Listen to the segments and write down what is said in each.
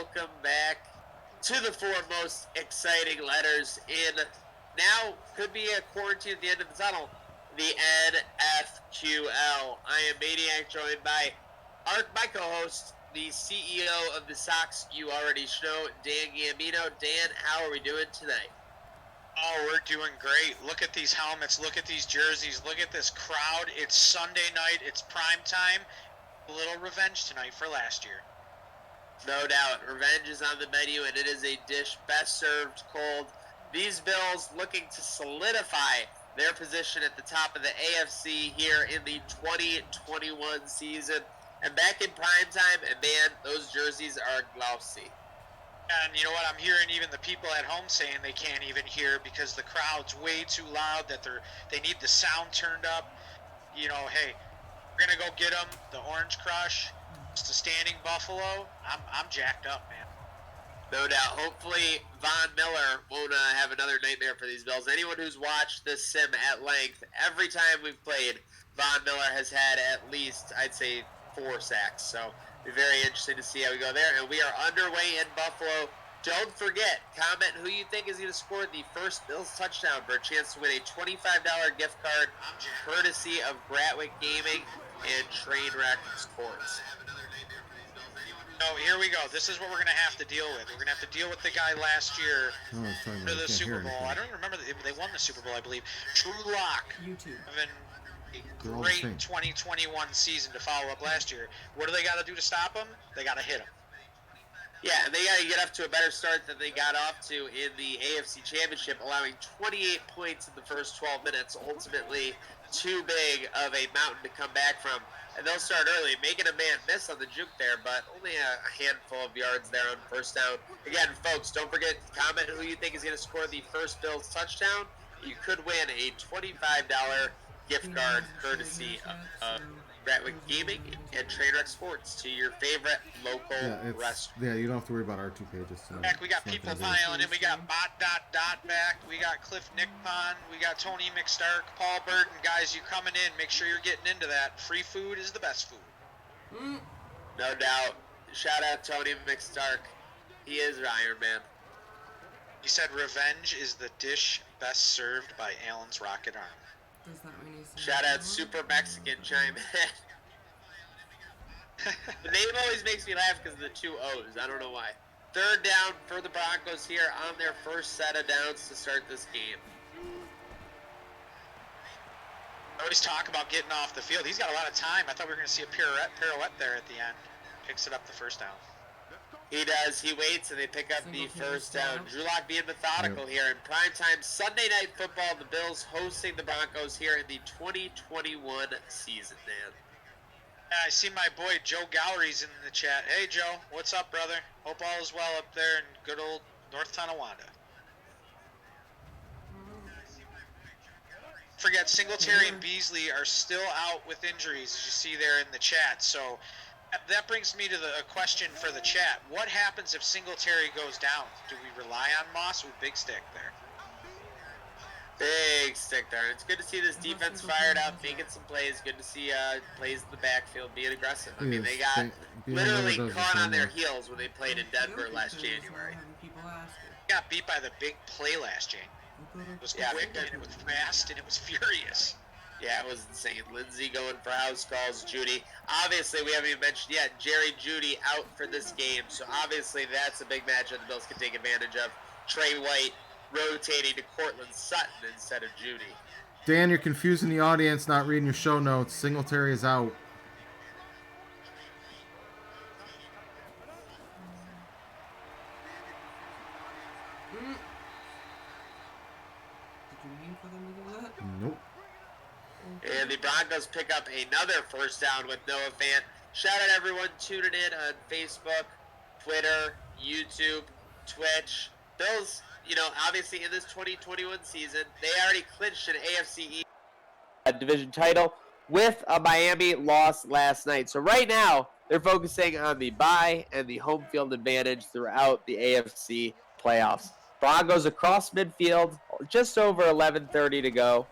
welcome back to the four most exciting letters in now could be a quarantine at the end of the tunnel, the NFQL. I am Maniac, joined by my co-host, the CEO of the Sox you already know, Dan Gambino. Dan, how are we doing tonight? Oh, we're doing great. Look at these helmets. Look at these jerseys. Look at this crowd. It's Sunday night. It's prime time. A little revenge tonight for last year. No doubt. Revenge is on the menu, and it is a dish best served cold. These Bills looking to solidify their position at the top of the AFC here in the 2021 season. And back in prime time, and man, those jerseys are glossy. And you know what? I'm hearing even the people at home saying they can't even hear because the crowd's way too loud, that they need the sound turned up. You know, hey, we're going to go get them, the Orange Crush. It's the standing Buffalo. I'm jacked up, man. No doubt. Hopefully, Von Miller won't have another nightmare for these Bills. Anyone who's watched this sim at length, every time we've played, Von Miller has had at least, I'd say, 4 sacks. So, it'll be very interesting to see how we go there. And we are underway in Buffalo. Don't forget, comment who you think is going to score the first Bills touchdown for a chance to win a $25 gift card courtesy of Bratwick Gaming and Trainwreck Sports. So here we go. This is what we're going to have to deal with. We're going to have to deal with the guy last year for the Super Bowl. I don't remember. They won the Super Bowl, I believe. Drew Lock. YouTube. Having a great 2021 season to follow up last year. What do they got to do to stop him? They got to hit him. Yeah, and they got to get off to a better start than they got off to in the AFC Championship, allowing 28 points in the first 12 minutes. Ultimately, too big of a mountain to come back from. And they'll start early, making a man miss on the juke there, but only a handful of yards there on first down. Again, folks, don't forget to comment who you think is going to score the first Bills touchdown. You could win a $25 gift card courtesy of Bratwick Gaming and Trainwreck Sports to your favorite local restaurant. Yeah, you don't have to worry about our 2 pages tonight. Back, we got people piling in. We got Bot back. We got Cliff Nickpon. We got Tony McStark, Paul Burton. Guys, you coming in. Make sure you're getting into that. Free food is the best food. No doubt. Shout out Tony McStark. He is our Iron Man. He said revenge is the dish best served by Allen's Rocket Arm. Does that mean he's Shout out Super Mexican chime in. The name always makes me laugh because of the 2 O's. I don't know why. Third down for the Broncos here on their first set of downs to start this game. I always talk about getting off the field. He's got a lot of time. I thought we were going to see a pirouette there at the end. Picks it up the first down. He does. He waits, and they pick up the first down. Drew Lock being methodical here in primetime Sunday Night Football. The Bills hosting the Broncos here in the 2021 season, Dan. I see my boy Joe Gallery's in the chat. Hey, Joe. What's up, brother? Hope all is well up there in good old North Tonawanda. Forget Singletary and Beasley are still out with injuries, as you see there in the chat. So that brings me to a question for the chat. What happens if Singletary goes down? Do we rely on Moss with Big Stick there? Big stick there. It's good to see this defense fired up, making some plays. Good to see plays in the backfield being aggressive. I mean, they got literally caught on their heels when they played in Denver last January. Got beat by the big play last January. It was quick, and it was fast, and it was furious. Yeah, it was insane. Lindsey going for house calls. Judy. Obviously, we haven't even mentioned yet, Jerry Jeudy out for this game. So, obviously, that's a big matchup the Bills can take advantage of. Trey White rotating to Cortland Sutton instead of Jeudy. Dan, you're confusing the audience, not reading your show notes. Singletary is out. Did you mean for them to do that? Nope. And the Broncos pick up another first down with Noah Fant. Shout out everyone tuning in on Facebook, Twitter, YouTube, Twitch. Bills, obviously in this 2021 season, they already clinched an AFC East division title with a Miami loss last night. So right now, they're focusing on the bye and the home field advantage throughout the AFC playoffs. Broncos across midfield, just over 11:30 to go.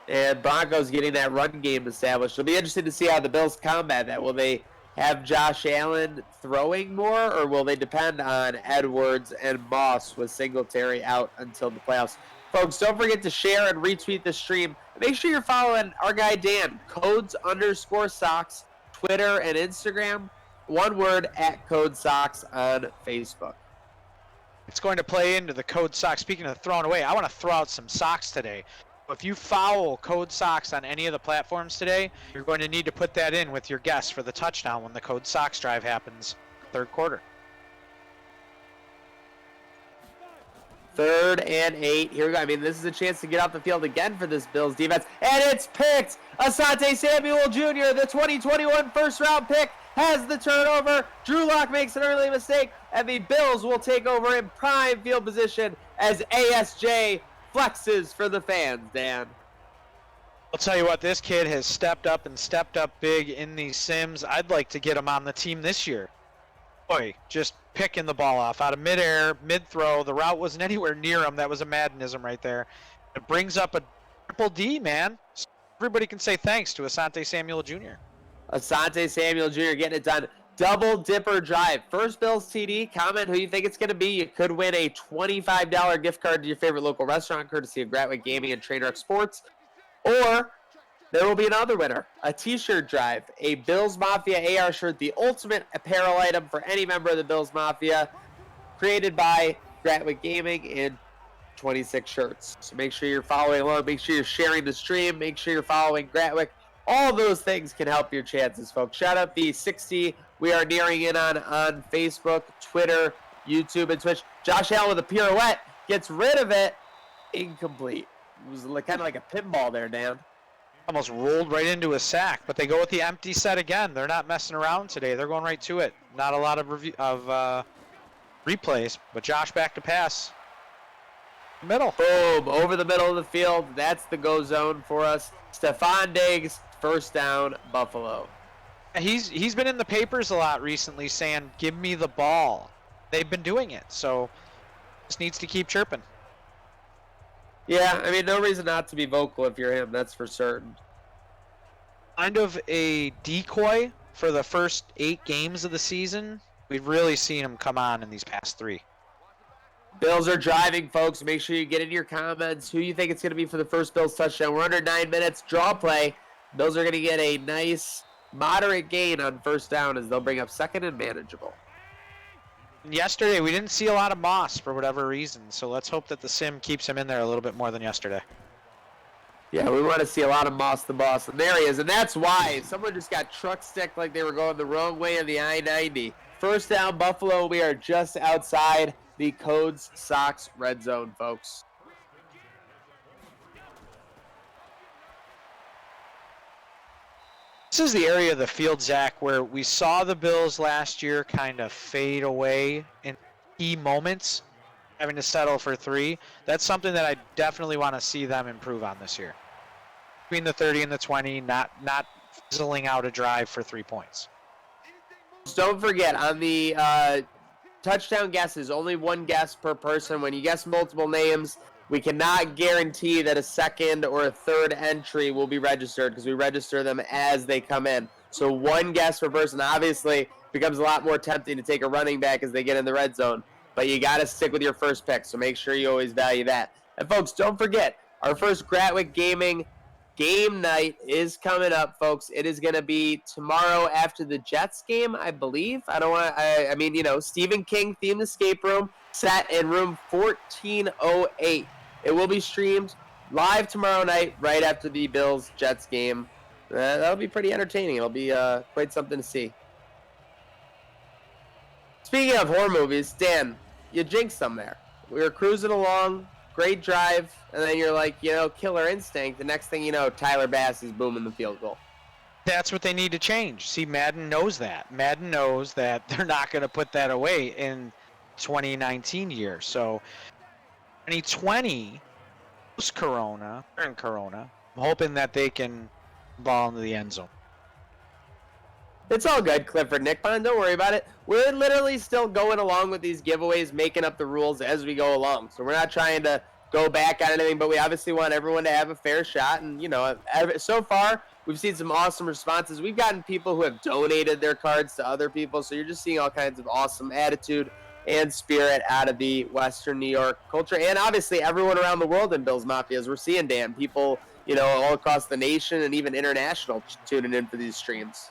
And Broncos getting that run game established. It'll be interesting to see how the Bills combat that. Will they have Josh Allen throwing more, or will they depend on Edwards and Moss with Singletary out until the playoffs? Folks, don't forget to share and retweet the stream. Make sure you're following our guy Dan, codes_socks, Twitter and Instagram. One word, @CodeSocks on Facebook. It's going to play into the Code Socks. Speaking of throwing away, I want to throw out some socks today. If you foul Code Socks on any of the platforms today, you're going to need to put that in with your guess for the touchdown when the Code Socks drive happens third quarter. 3rd and 8. Here we go. I mean, this is a chance to get off the field again for this Bills defense. And it's picked. Asante Samuel Jr., the 2021 first-round pick, has the turnover. Drew Lock makes an early mistake, and the Bills will take over in prime field position as ASJ flexes for the fans, Dan. I'll tell you what, this kid has stepped up and stepped up big in these sims. I'd like to get him on the team this year. Boy, just picking the ball off out of midair, mid-throw. The route wasn't anywhere near him. That was a Maddenism right there. It brings up a triple D, man. Everybody can say thanks to Asante Samuel Jr. Asante Samuel Jr. getting it done. Double dipper drive. First Bills TD. Comment who you think it's going to be. You could win a $25 gift card to your favorite local restaurant, courtesy of Gratwick Gaming and Trademark Sports. Or there will be another winner. A t-shirt drive. A Bills Mafia AR shirt. The ultimate apparel item for any member of the Bills Mafia. Created by Gratwick Gaming in 26 shirts. So make sure you're following along. Make sure you're sharing the stream. Make sure you're following Gratwick. All those things can help your chances, folks. Shout out the 60 we are nearing in on Facebook, Twitter, YouTube, and Twitch. Josh Allen with a pirouette gets rid of it. Incomplete. It was kind of like a pinball there, Dan. Almost rolled right into a sack, but they go with the empty set again. They're not messing around today. They're going right to it. Not a lot of replays, but Josh back to pass. Middle. Boom, over the middle of the field. That's the go zone for us. Stephon Diggs, first down, Buffalo. He's been in the papers a lot recently saying, give me the ball. They've been doing it, so just needs to keep chirping. Yeah, I mean, no reason not to be vocal if you're him, that's for certain. Kind of a decoy for the first 8 games of the season. We've really seen him come on in these past 3. Bills are driving, folks. Make sure you get in your comments who you think it's going to be for the first Bills touchdown. We're under 9 minutes. Draw play. Bills are going to get a nice, moderate gain on first down as they'll bring up second and manageable. Yesterday, we didn't see a lot of Moss for whatever reason, so let's hope that the sim keeps him in there a little bit more than yesterday. Yeah, we want to see a lot of Moss the Boss, and there he is, and that's why someone just got truck sticked like they were going the wrong way on the I-90. First down, Buffalo. We are just outside the Codes Sox red zone, folks. This is the area of the field, Zach, where we saw the Bills last year kind of fade away in key moments, having to settle for 3. That's something that I definitely want to see them improve on this year. Between the 30 and the 20, not fizzling out a drive for 3 points. Don't forget, on the touchdown guesses, only one guess per person. When you guess multiple names, we cannot guarantee that a second or a third entry will be registered because we register them as they come in. So one guess per person. Obviously, becomes a lot more tempting to take a running back as they get in the red zone. But you got to stick with your first pick, so make sure you always value that. And folks, don't forget, our first Gratwick Gaming game night is coming up, folks. It is going to be tomorrow after the Jets game, I believe. I mean, you know, Stephen King themed escape room set in room 1408. It will be streamed live tomorrow night right after the Bills-Jets game. That'll be pretty entertaining. It'll be quite something to see. Speaking of horror movies, Dan, you jinxed them there. We were cruising along, great drive, and then you're like, you know, killer instinct. The next thing you know, Tyler Bass is booming the field goal. That's what they need to change. See, Madden knows that. Madden knows that they're not going to put that away in 2019 year. So 2020, post-Corona, during Corona, I'm hoping that they can ball into the end zone. It's all good, Clifford Nickbon. Don't worry about it. We're literally still going along with these giveaways, making up the rules as we go along. So we're not trying to go back on anything, but we obviously want everyone to have a fair shot. And, you know, so far, We've seen some awesome responses. We've gotten people who have donated their cards to other people. So you're just seeing all kinds of awesome attitude and spirit out of the Western New York culture. And obviously everyone around the world in Bills Mafia, as we're seeing, Dan, people, all across the nation and even international tuning in for these streams.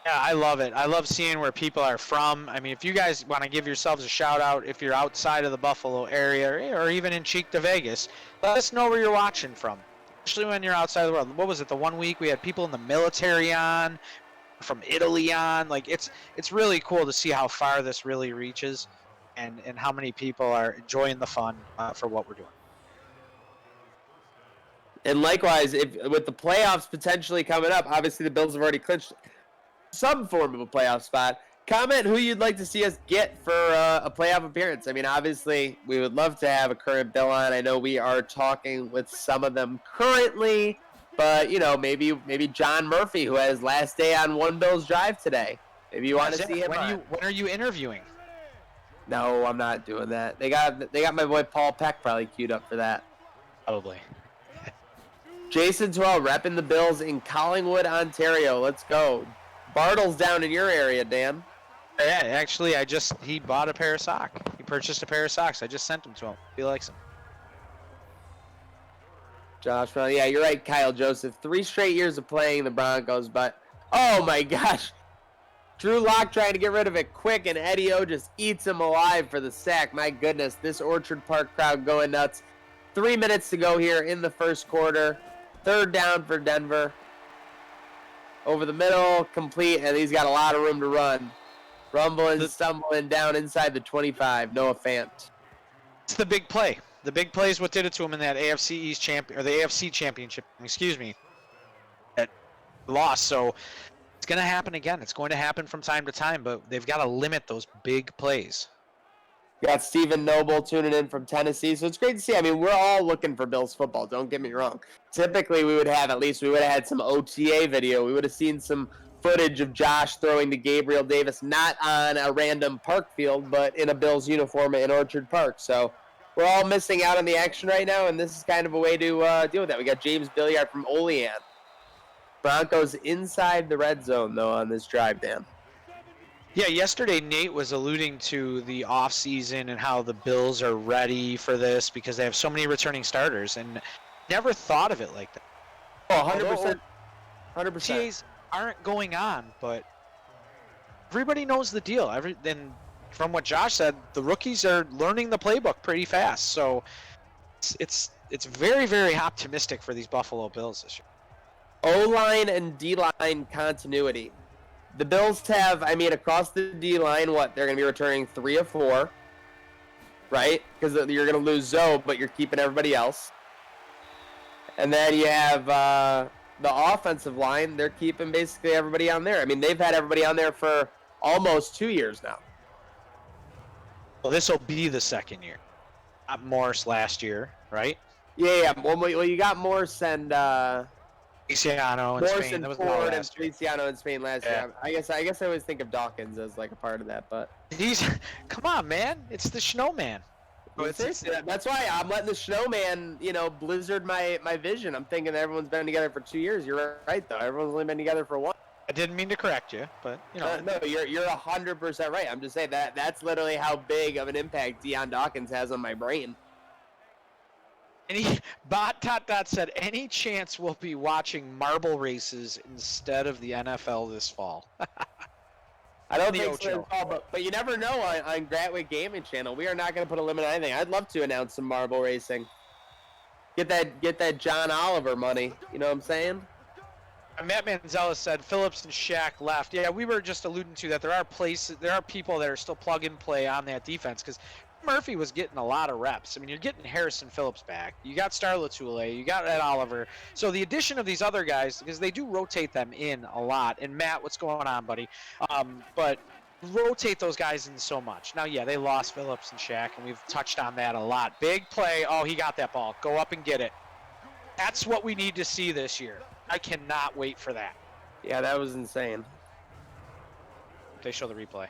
Yeah, I love it. I love seeing where people are from. I mean, if you guys want to give yourselves a shout out, if you're outside of the Buffalo area or even in Cheek to Vegas, let us know where you're watching from, especially when you're outside of the world. What was it, the 1 week we had people in the military on, from Italy on? Like, it's really cool to see how far this really reaches and how many people are enjoying the fun for what we're doing. And likewise, with the playoffs potentially coming up, obviously the Bills have already clinched some form of a playoff spot. Comment who you'd like to see us get for a playoff appearance. I mean, obviously, we would love to have a current Bill on. I know we are talking with some of them currently, but maybe John Murphy, who had his last day on One Bills Drive today. Maybe you want to see him. When are you interviewing? No, I'm not doing that. They got my boy Paul Peck probably queued up for that. Probably. Jason Terrell repping the Bills in Collingwood, Ontario. Let's go. Bartle's down in your area, Dan. Yeah, actually, he bought a pair of socks. He purchased a pair of socks. I just sent them to him. He likes them. Josh, well, yeah, you're right, Kyle Joseph. 3 straight years of playing the Broncos, but oh my gosh. Drew Lock trying to get rid of it quick, and Eddie O just eats him alive for the sack. My goodness, this Orchard Park crowd going nuts. 3 minutes to go here in the first quarter. 3rd down for Denver. Over the middle, complete, and he's got a lot of room to run. Rumbling, stumbling down inside the 25. Noah Fant. It's the big play. The big play is what did it to him in that AFC East or the AFC Championship. Excuse me. That loss. So it's going to happen again. It's going to happen from time to time, but they've got to limit those big plays. Got Stephen Noble tuning in from Tennessee, so it's great to see. I mean, we're all looking for Bills football, don't get me wrong. Typically, we would have had some OTA video. We would have seen some footage of Josh throwing to Gabriel Davis, not on a random park field, but in a Bills uniform in Orchard Park. So we're all missing out on the action right now, and this is kind of a way to deal with that. We got James Billiard from Olean. Broncos inside the red zone, though, on this drive, Dan. Yeah, yesterday Nate was alluding to the offseason and how the Bills are ready for this because they have so many returning starters, and never thought of it like that. Oh, 100%. 100%. OTAs aren't going on, but everybody knows the deal. And from what Josh said, the rookies are learning the playbook pretty fast. So it's very, very optimistic for these Buffalo Bills this year. O-line and D-line continuity. The Bills have, across the D-line, they're going to be returning 3 of 4, right? Because you're going to lose Zoe, but you're keeping everybody else. And then you have the offensive line. They're keeping basically everybody on there. I mean, they've had everybody on there for almost 2 years now. Well, this will be the second year. Not Morse last year, right? Yeah. Well, you got Morse and... Feliciano in Spain. And that was Ford and last year. Feliciano in Spain last year. I guess I always think of Dawkins as like a part of that, but Come on, man! It's the Snowman. That's why I'm letting the Snowman, blizzard my vision. I'm thinking everyone's been together for 2 years. You're right, though. Everyone's only been together for 1. I didn't mean to correct you, but No, you're 100% right. I'm just saying that's literally how big of an impact Deion Dawkins has on my brain. Bot said, any chance we'll be watching marble races instead of the NFL this fall? I don't think so, but you never know on Gratwick Gaming Channel. We are not going to put a limit on anything. I'd love to announce some marble racing. Get that John Oliver money. You know what I'm saying? Matt Manzella said Phillips and Shaq left. Yeah, we were just alluding to that. There are people that are still plug and play on that defense because Murphy was getting a lot of reps. I mean, you're getting Harrison Phillips back. You got Star Latule. You got Ed Oliver. So the addition of these other guys, because they do rotate them in a lot. And Matt, what's going on, buddy? But rotate those guys in so much. Now, yeah, they lost Phillips and Shaq, and we've touched on that a lot. Big play. Oh, he got that ball. Go up and get it. That's what we need to see this year. I cannot wait for that. Yeah, that was insane. They show the replay.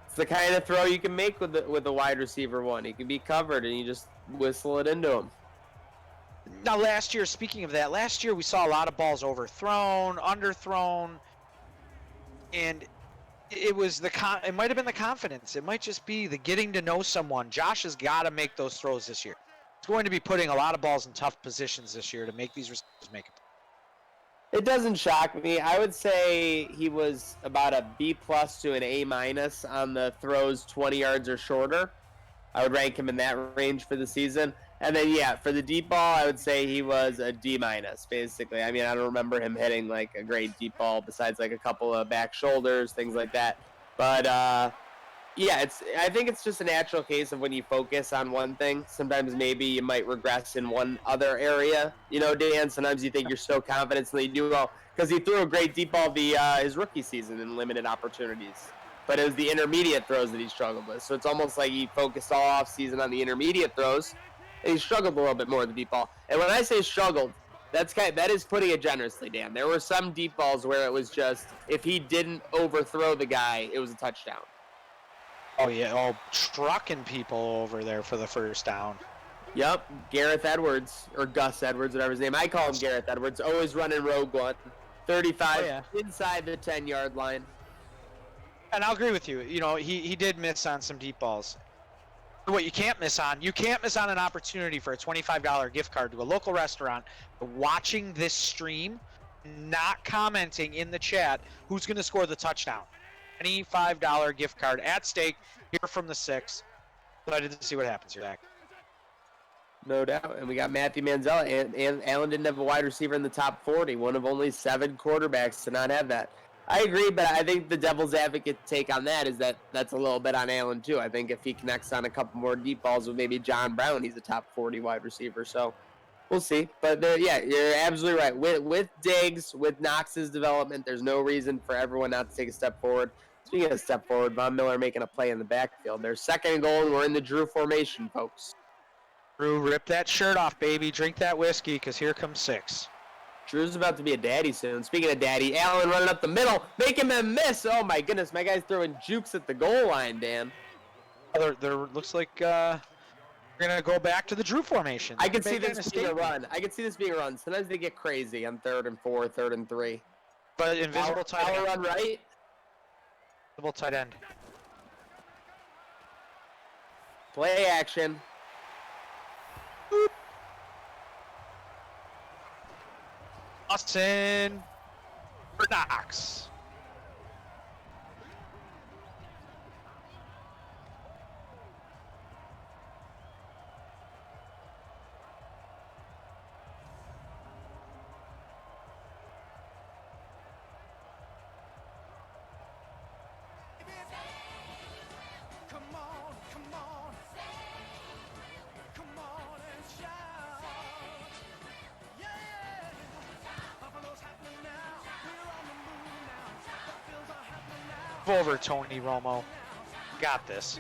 It's the kind of throw you can make with the wide receiver one. He can be covered, and you just whistle it into him. Now, last year, speaking of that, last year we saw a lot of balls overthrown, underthrown, and it was it might have been the confidence. It might just be the getting to know someone. Josh has got to make those throws this year. He's going to be putting a lot of balls in tough positions this year to make these receivers make it. It doesn't shock me. I would say he was about a B+ to an A- on the throws 20 yards or shorter. I would rank him in that range for the season. And then, yeah, for the deep ball, I would say he was a D-, basically. I mean, I don't remember him hitting, like, a great deep ball besides, like, a couple of back shoulders, things like that. But, yeah, I think it's just a natural case of when you focus on one thing, sometimes maybe you might regress in one other area. You know, Dan, sometimes you think you're so confident and you do well. Because he threw a great deep ball his rookie season in limited opportunities. But it was the intermediate throws that he struggled with. So it's almost like he focused all offseason on the intermediate throws, and he struggled a little bit more with the deep ball. And when I say struggled, that is putting it generously, Dan. There were some deep balls where it was just, if he didn't overthrow the guy, it was a touchdown. Oh, yeah. Trucking people over there for the first down. Yep, Gareth Edwards, or Gus Edwards, whatever his name. I call him Gareth Edwards. Always running rogue one. 35 inside the 10-yard line. And I'll agree with you. You know, he did miss on some deep balls. What you can't miss on an opportunity for a $25 gift card to a local restaurant, watching this stream, not commenting in the chat who's going to score the touchdown. Any $5 gift card at stake here from the 6. Excited to see what happens here, Zach. No doubt. And we got Matthew Manziel, and Allen didn't have a wide receiver in the top 40, one of only 7 quarterbacks to not have that. I agree, but I think the devil's advocate take on that is that's a little bit on Allen, too. I think if he connects on a couple more deep balls with maybe John Brown, he's a top 40 wide receiver. So we'll see. But, yeah, you're absolutely right. With Diggs, with Knox's development, there's no reason for everyone not to take a step forward. Speaking of step forward, Von Miller making a play in the backfield. There's 2nd and goal, and we're in the Drew formation, folks. Drew, rip that shirt off, baby. Drink that whiskey, because here comes 6. Drew's about to be a daddy soon. Speaking of daddy, Allen running up the middle, making them miss. Oh, my goodness. My guy's throwing jukes at the goal line, Dan. There looks like we're going to go back to the Drew formation. I can see this being a run. Sometimes they get crazy on 3rd and 4, 3rd and 3. But invisible tight end. Run right. Invisible tight end. Play action. Austin for Knox. Over Tony Romo. Got this.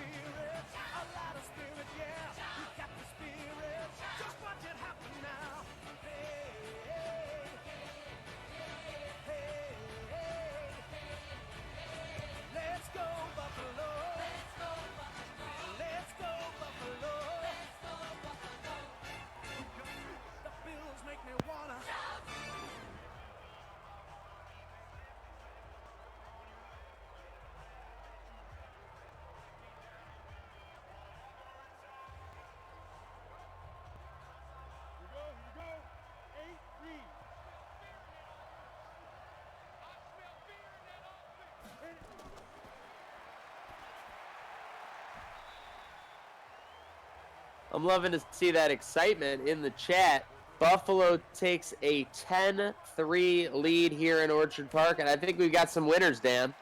I'm loving to see that excitement in the chat. Buffalo takes a 10-3 lead here in Orchard Park, and I think we've got some winners, Dan.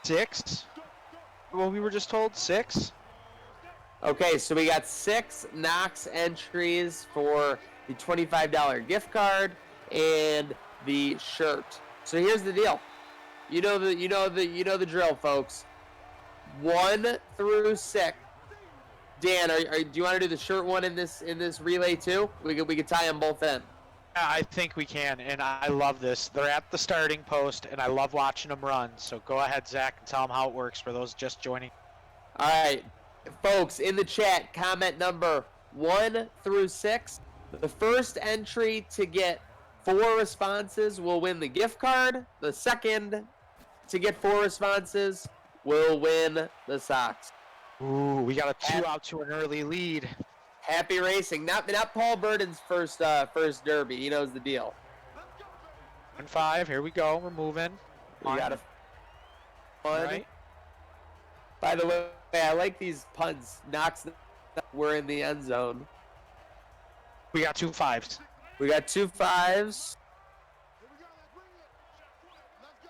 6? Well, we were just told 6. Okay, so we got 6 Knox entries for the $25 gift card and the shirt. So here's the deal. You know the drill, folks. 1 through 6. Dan, do you want to do the shirt one in this relay too? We could tie them both in. I think we can, and I love this. They're at the starting post, and I love watching them run. So go ahead, Zach, and tell them how it works for those just joining. All right, folks, in the chat, comment number 1 through 6. The first entry to get 4 responses will win the gift card. The second to get 4 responses will win the socks. Ooh, we got a 2 out to an early lead. Happy racing. Not Paul Burden's first derby. He knows the deal. 1-5. Here we go. We're moving. We got a fun. Right. By the way, I like these puns. Knox, we're in the end zone. We got 2 5s. We got 2 5s.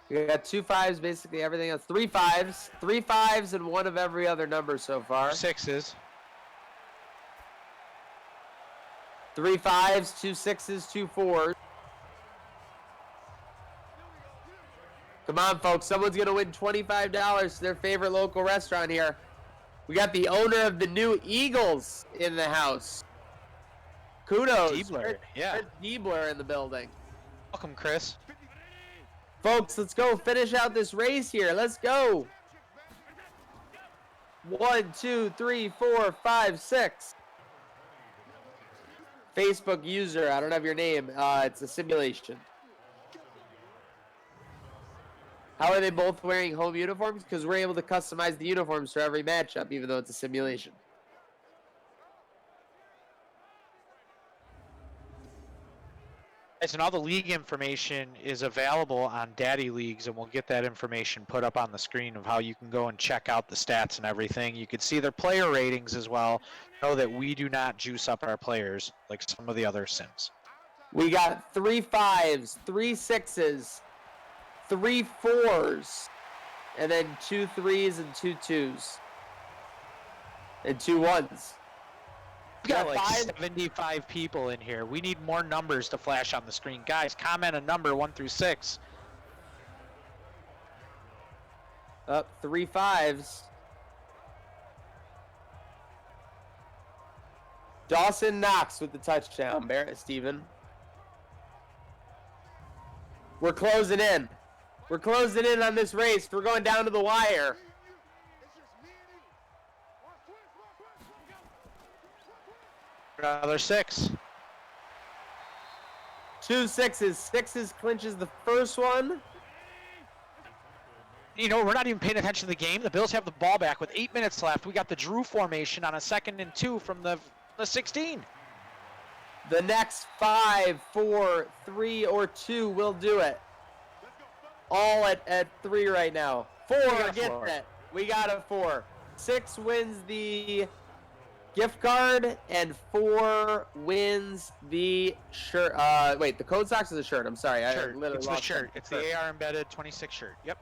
We got 2 5s, basically everything else. 3 5s. 3 5s and 1 of every other number so far. 6s. 3 5s, 2 6s, 2 4s. Come on, folks. Someone's going to win $25 to their favorite local restaurant here. We got the owner of the new Eagles in the house. Kudos. Diebler, yeah. Chris Diebler in the building. Welcome, Chris. Folks, let's go finish out this race here. Let's go. 1, 2, 3, 4, 5, 6. Facebook user, I don't have your name. It's a simulation. How are they both wearing home uniforms? Because we're able to customize the uniforms for every matchup, even though it's a simulation. And all the league information is available on Daddy Leagues, and we'll get that information put up on the screen of how you can go and check out the stats and everything. You can see their player ratings as well. Know that we do not juice up our players like some of the other sims. We got 3 5s, 3 6s, 3 4s, and then 2 3s and 2 2s. And 2 1s. We got like 5? 75 people in here. We need more numbers to flash on the screen. Guys, comment a number 1 through 6. Up 3 5s. Dawson Knox with the touchdown. Barrett Steven. We're closing in. We're closing in on this race. We're going down to the wire. Another 6. 2 6s. 6s clinches the first one. You know, we're not even paying attention to the game. The Bills have the ball back with 8 minutes left. We got the Drew formation on a 2nd and 2 from the 16. The next 5, 4, 3, or 2 will do it. All at 3 right now. 4 gets it. We got a 4. 6 wins the gift card, and 4 wins the shirt. Wait, the code socks is a shirt. I'm sorry. Shirt. I literally It's the shirt. It's the AR embedded 26 shirt. Yep.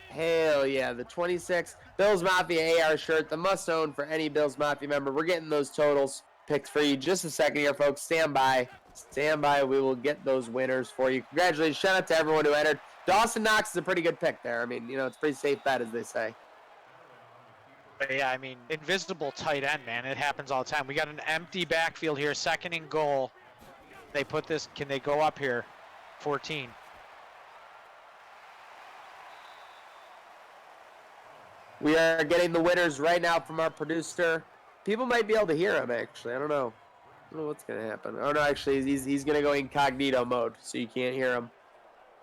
Hell yeah, the 26 Bills Mafia AR shirt, the must-own for any Bills Mafia member. We're getting those totals picked for you just a second here, folks. Stand by. Stand by. We will get those winners for you. Congratulations. Shout out to everyone who entered. Dawson Knox is a pretty good pick there. I mean, you know, it's a pretty safe bet, as they say. But yeah, I mean, invisible tight end, man. It happens all the time. We got an empty backfield here, 2nd and goal. They put this, can they go up here? 14. We are getting the winners right now from our producer. People might be able to hear him, actually. I don't know. I don't know what's going to happen. Oh, no, actually, he's going to go incognito mode, so you can't hear him.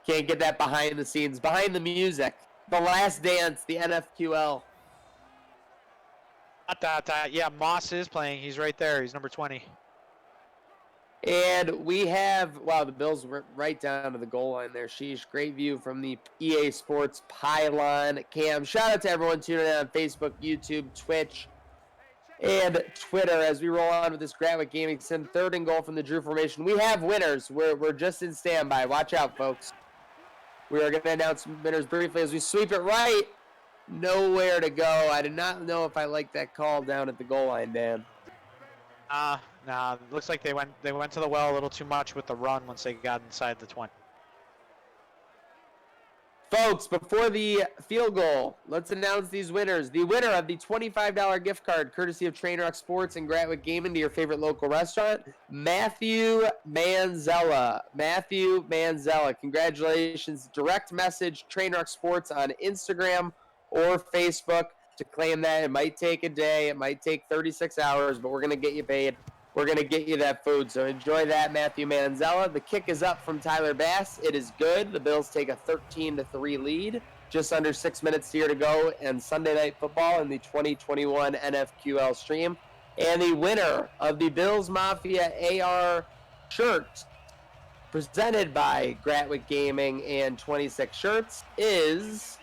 Can't get that behind the scenes, behind the music. The Last Dance, the NFQL. Yeah, Moss is playing. He's right there. He's number 20. And we have, wow, the Bills were right down to the goal line there. Sheesh, great view from the EA Sports pylon cam. Shout out to everyone tuning in on Facebook, YouTube, Twitch, and Twitter as we roll on with this Gratwick Gaming Sim. 3rd and goal from the Drew formation. We have winners. We're just in standby. Watch out, folks. We are going to announce winners briefly as we sweep it right. Nowhere to go. I did not know if I liked that call down at the goal line, Dan. Nah. Looks like they went to the well a little too much with the run once they got inside the 20. Folks, before the field goal, let's announce these winners. The winner of the $25 gift card, courtesy of Trainwreck Sports and Gratwick Gaming to your favorite local restaurant, Matthew Manzella. Matthew Manzella, congratulations. Direct message Trainwreck Sports on Instagram or Facebook. to claim that. It might take a day. It might take 36 hours, but we're going to get you paid. We're going to get you that food. So enjoy that, Matthew Manzella. The kick is up from Tyler Bass. It is good. The Bills take a 13-3 lead. Just under 6 minutes here to go. And Sunday Night Football in the 2021 NFQL stream. And the winner of the Bills Mafia AR shirt presented by Gratwick Gaming and 26 Shirts is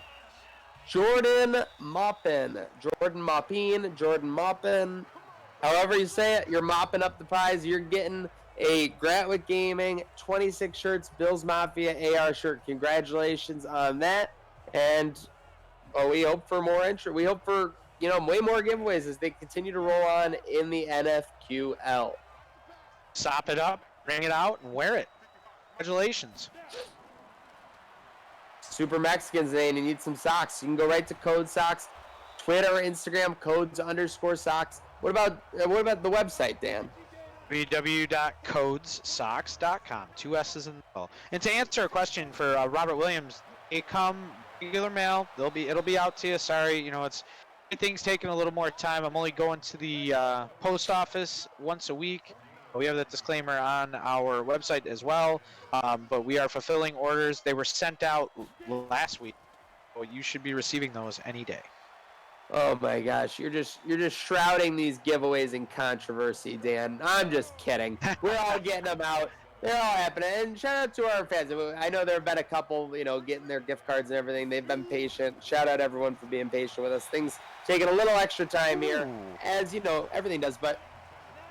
Jordan Maupin. However you say it, you're mopping up the prize. You're getting a Gratwick Gaming 26 Shirts Bills Mafia AR shirt. Congratulations on that. And we hope for more entry. We hope for way more giveaways as they continue to roll on in the NFQL. Sop it up, bring it out, and wear it. Congratulations. Super Mexicans Day, and you need some socks. You can go right to Code Socks, Twitter, Instagram, codes_socks. What about the website, Dan? www.codessocks.com. 2 S's in the middle. And to answer a question for Robert Williams, they come regular mail. It'll be out to you. Sorry, it's things taking a little more time. I'm only going to the post office once a week. We have that disclaimer on our website as well. But we are fulfilling orders. They were sent out last week. So you should be receiving those any day. Oh my gosh, you're just shrouding these giveaways in controversy, Dan. I'm just kidding. We're all getting them out. They're all happening. And shout out to our fans. I know there have been a couple, getting their gift cards and everything. They've been patient. Shout out everyone for being patient with us. Things taking a little extra time here, as everything does. But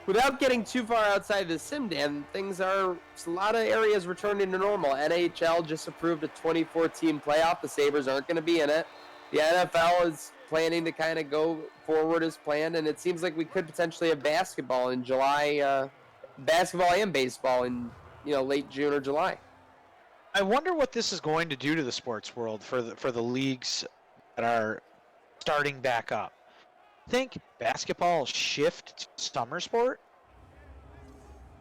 without getting too far outside the sim, Dan, a lot of areas returning to normal. NHL just approved a 2014 playoff. The Sabres aren't going to be in it. The NFL is planning to kind of go forward as planned, and it seems like we could potentially have basketball in July, basketball and baseball in late June or July. I wonder what this is going to do to the sports world for the leagues that are starting back up. Think basketball shift to summer sport?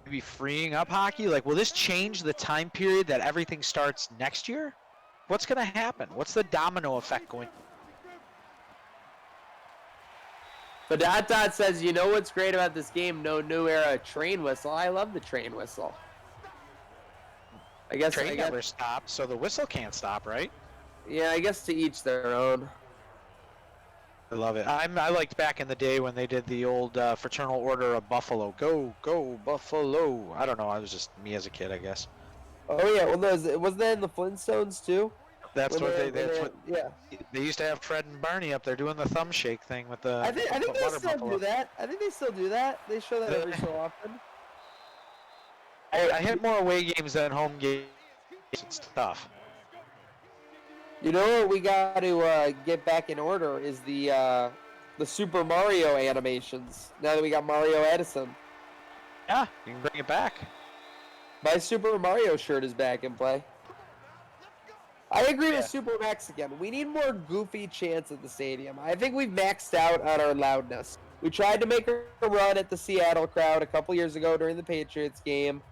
Maybe freeing up hockey? Will this change the time period that everything starts next year? What's going to happen? What's the domino effect going? But Dot says, what's great about this game? No new era train whistle. I love the train whistle. I guess train never stops, so the whistle can't stop, right? Yeah, I guess to each their own. I love it. I liked back in the day when they did the old Fraternal Order of Buffalo. Go, Buffalo. I don't know. I was just me as a kid, I guess. Oh, yeah. Well, wasn't that in the Flintstones, too? They used to have Fred and Barney up there doing the thumb shake thing with the. I think they still do that. They show that every so often. I hit more away games than home games. It's tough. You know what we got to get back in order is the Super Mario animations. Now that we got Mario Edison. Yeah, you can bring it back. My Super Mario shirt is back in play. I agree with Super Mexican. We need more goofy chants at the stadium. I think we've maxed out on our loudness. We tried to make a run at the Seattle crowd a couple years ago during the Patriots game.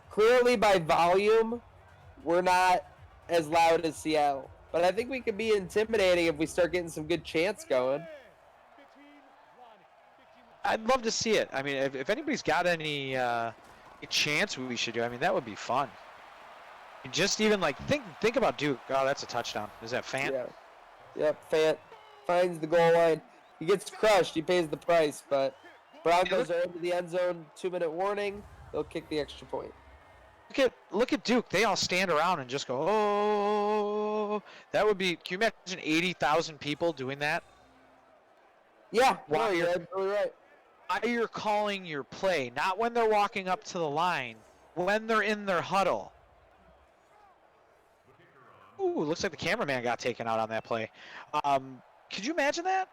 Clearly, by volume, we're not as loud as Seattle. But I think we could be intimidating if we start getting some good chants going. I'd love to see it. I mean, if anybody's got any chants we should do, that would be fun. Just even think about Duke. Oh, that's a touchdown. Is that Fant? Yeah. Yep, Fant finds the goal line. He gets crushed. He pays the price, but Broncos are into the end zone. 2-minute warning. They'll kick the extra point. Look at Duke. They all stand around and just go, oh. That would be. Can you imagine 80,000 people doing that? Yeah. No, you're absolutely right. While you're calling your play, not when they're walking up to the line, when they're in their huddle. Ooh, looks like the cameraman got taken out on that play. Could you imagine that?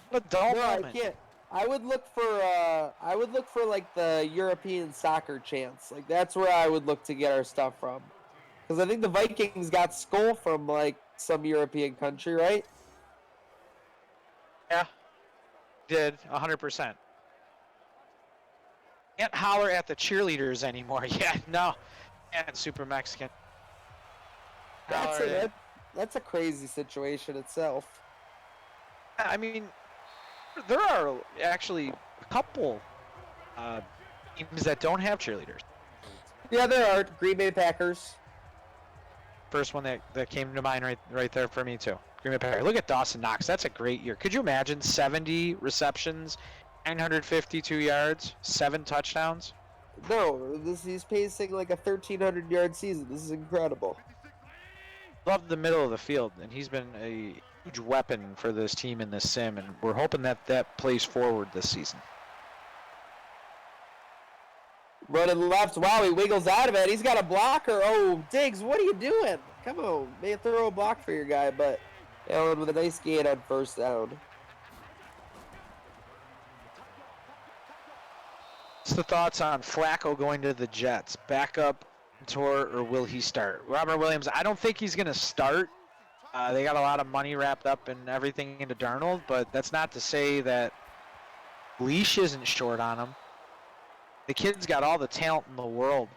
What a dull moment. I can't. I would look for like the European soccer chants. That's where I would look to get our stuff from. Because I think the Vikings got Skol from some European country, right? Yeah. Did 100%. Can't holler at the cheerleaders anymore. Yeah, no. And Super Mexican. That's a crazy situation itself. I mean, there are actually a couple teams that don't have cheerleaders. Yeah, there are. Green Bay Packers. First one that came to mind right there for me too. Green Bay Packers. Look at Dawson Knox. That's a great year. Could you imagine 70 receptions, 952 yards, 7 touchdowns? No, he's pacing like a 1,300-yard season. This is incredible. Love the middle of the field, and he's been a huge weapon for this team in this sim, and we're hoping that plays forward this season. Running left. Wow, he wiggles out of it. He's got a blocker. Oh, Diggs, what are you doing? Come on. May throw a block for your guy, but Allen with a nice gain on first down. What's the thoughts on Flacco going to the Jets? Backup tour, or will he start? Robert Williams, I don't think he's going to start. They got a lot of money wrapped up and everything into Darnold, but that's not to say that leash isn't short on him. The kid's got all the talent in the world,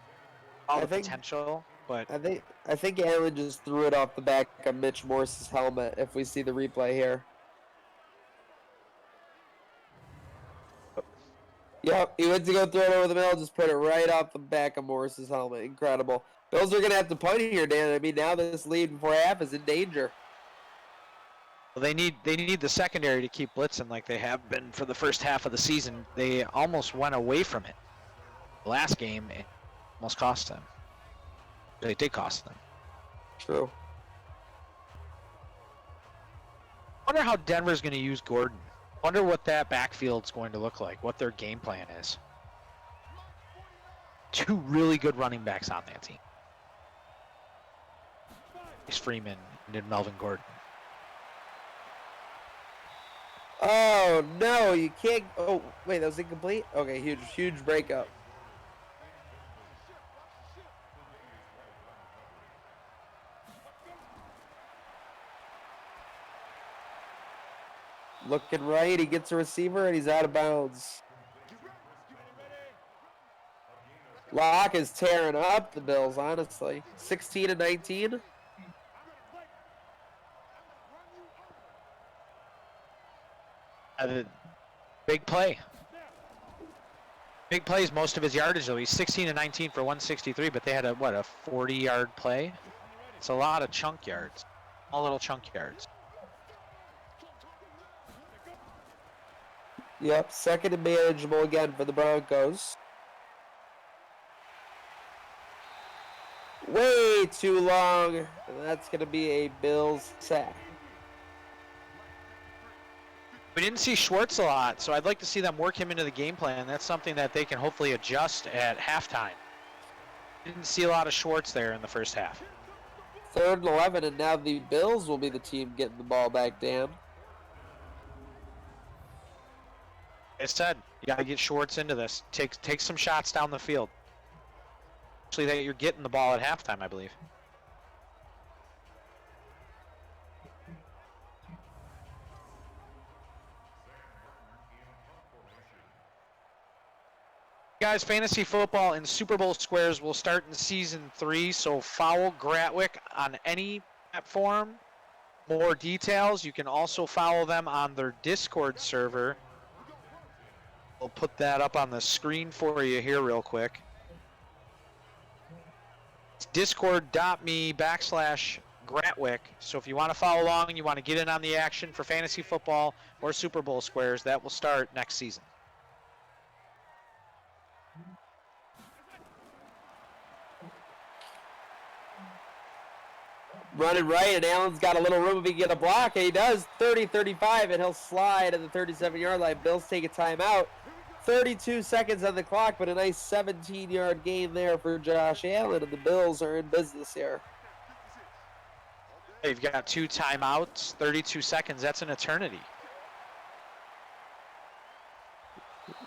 all the potential, but I think Allen just threw it off the back of Mitch Morse's helmet. If we see the replay here. Yep, he went to go throw it over the middle, just put it right off the back of Morse's helmet. Incredible. Bills are going to have to punt here, Dan. I mean, now this lead before half is in danger. well, they need the secondary to keep blitzing like they have been for the first half of the season. They almost went away from it. Last game, it almost cost them. It did cost them. True. I wonder how Denver's going to use Gordon. I wonder what that backfield's going to look like, what their game plan is. 2 really good running backs on that team. It's Freeman and Melvin Gordon. Oh, no, you can't. Oh, wait, that was incomplete? Okay, huge breakup. Looking right, he gets a receiver, and he's out of bounds. Locke is tearing up the Bills, honestly. 16-19. Big play. Big play is most of his yardage, though. He's 16-19 for 163, but they had a 40-yard play? It's a lot of chunk yards. All little chunk yards. Yep, second and manageable again for the Broncos. Way too long, and that's going to be a Bills sack. We didn't see Schwartz a lot, so I'd like to see them work him into the game plan. That's something that they can hopefully adjust at halftime. Didn't see a lot of Schwartz there in the first half. 3rd and 11, and now the Bills will be the team getting the ball back, Dan. I said, you got to get Schwartz into this. Take some shots down the field. Actually, that you're getting the ball at halftime, I believe. Guys, fantasy football and Super Bowl squares will start in season 3, so follow Gratwick on any platform. More details, you can also follow them on their Discord server. We'll put that up on the screen for you here real quick. It's discord.me/Gratwick. So if you want to follow along and you want to get in on the action for fantasy football or Super Bowl squares, that will start next season. Running right, and Allen's got a little room if he can get a block, and he does. 30-35, and he'll slide at the 37-yard line. Bills take a timeout. 32 seconds on the clock, but a nice 17-yard gain there for Josh Allen, and the Bills are in business here. They've got 2 timeouts, 32 seconds. That's an eternity.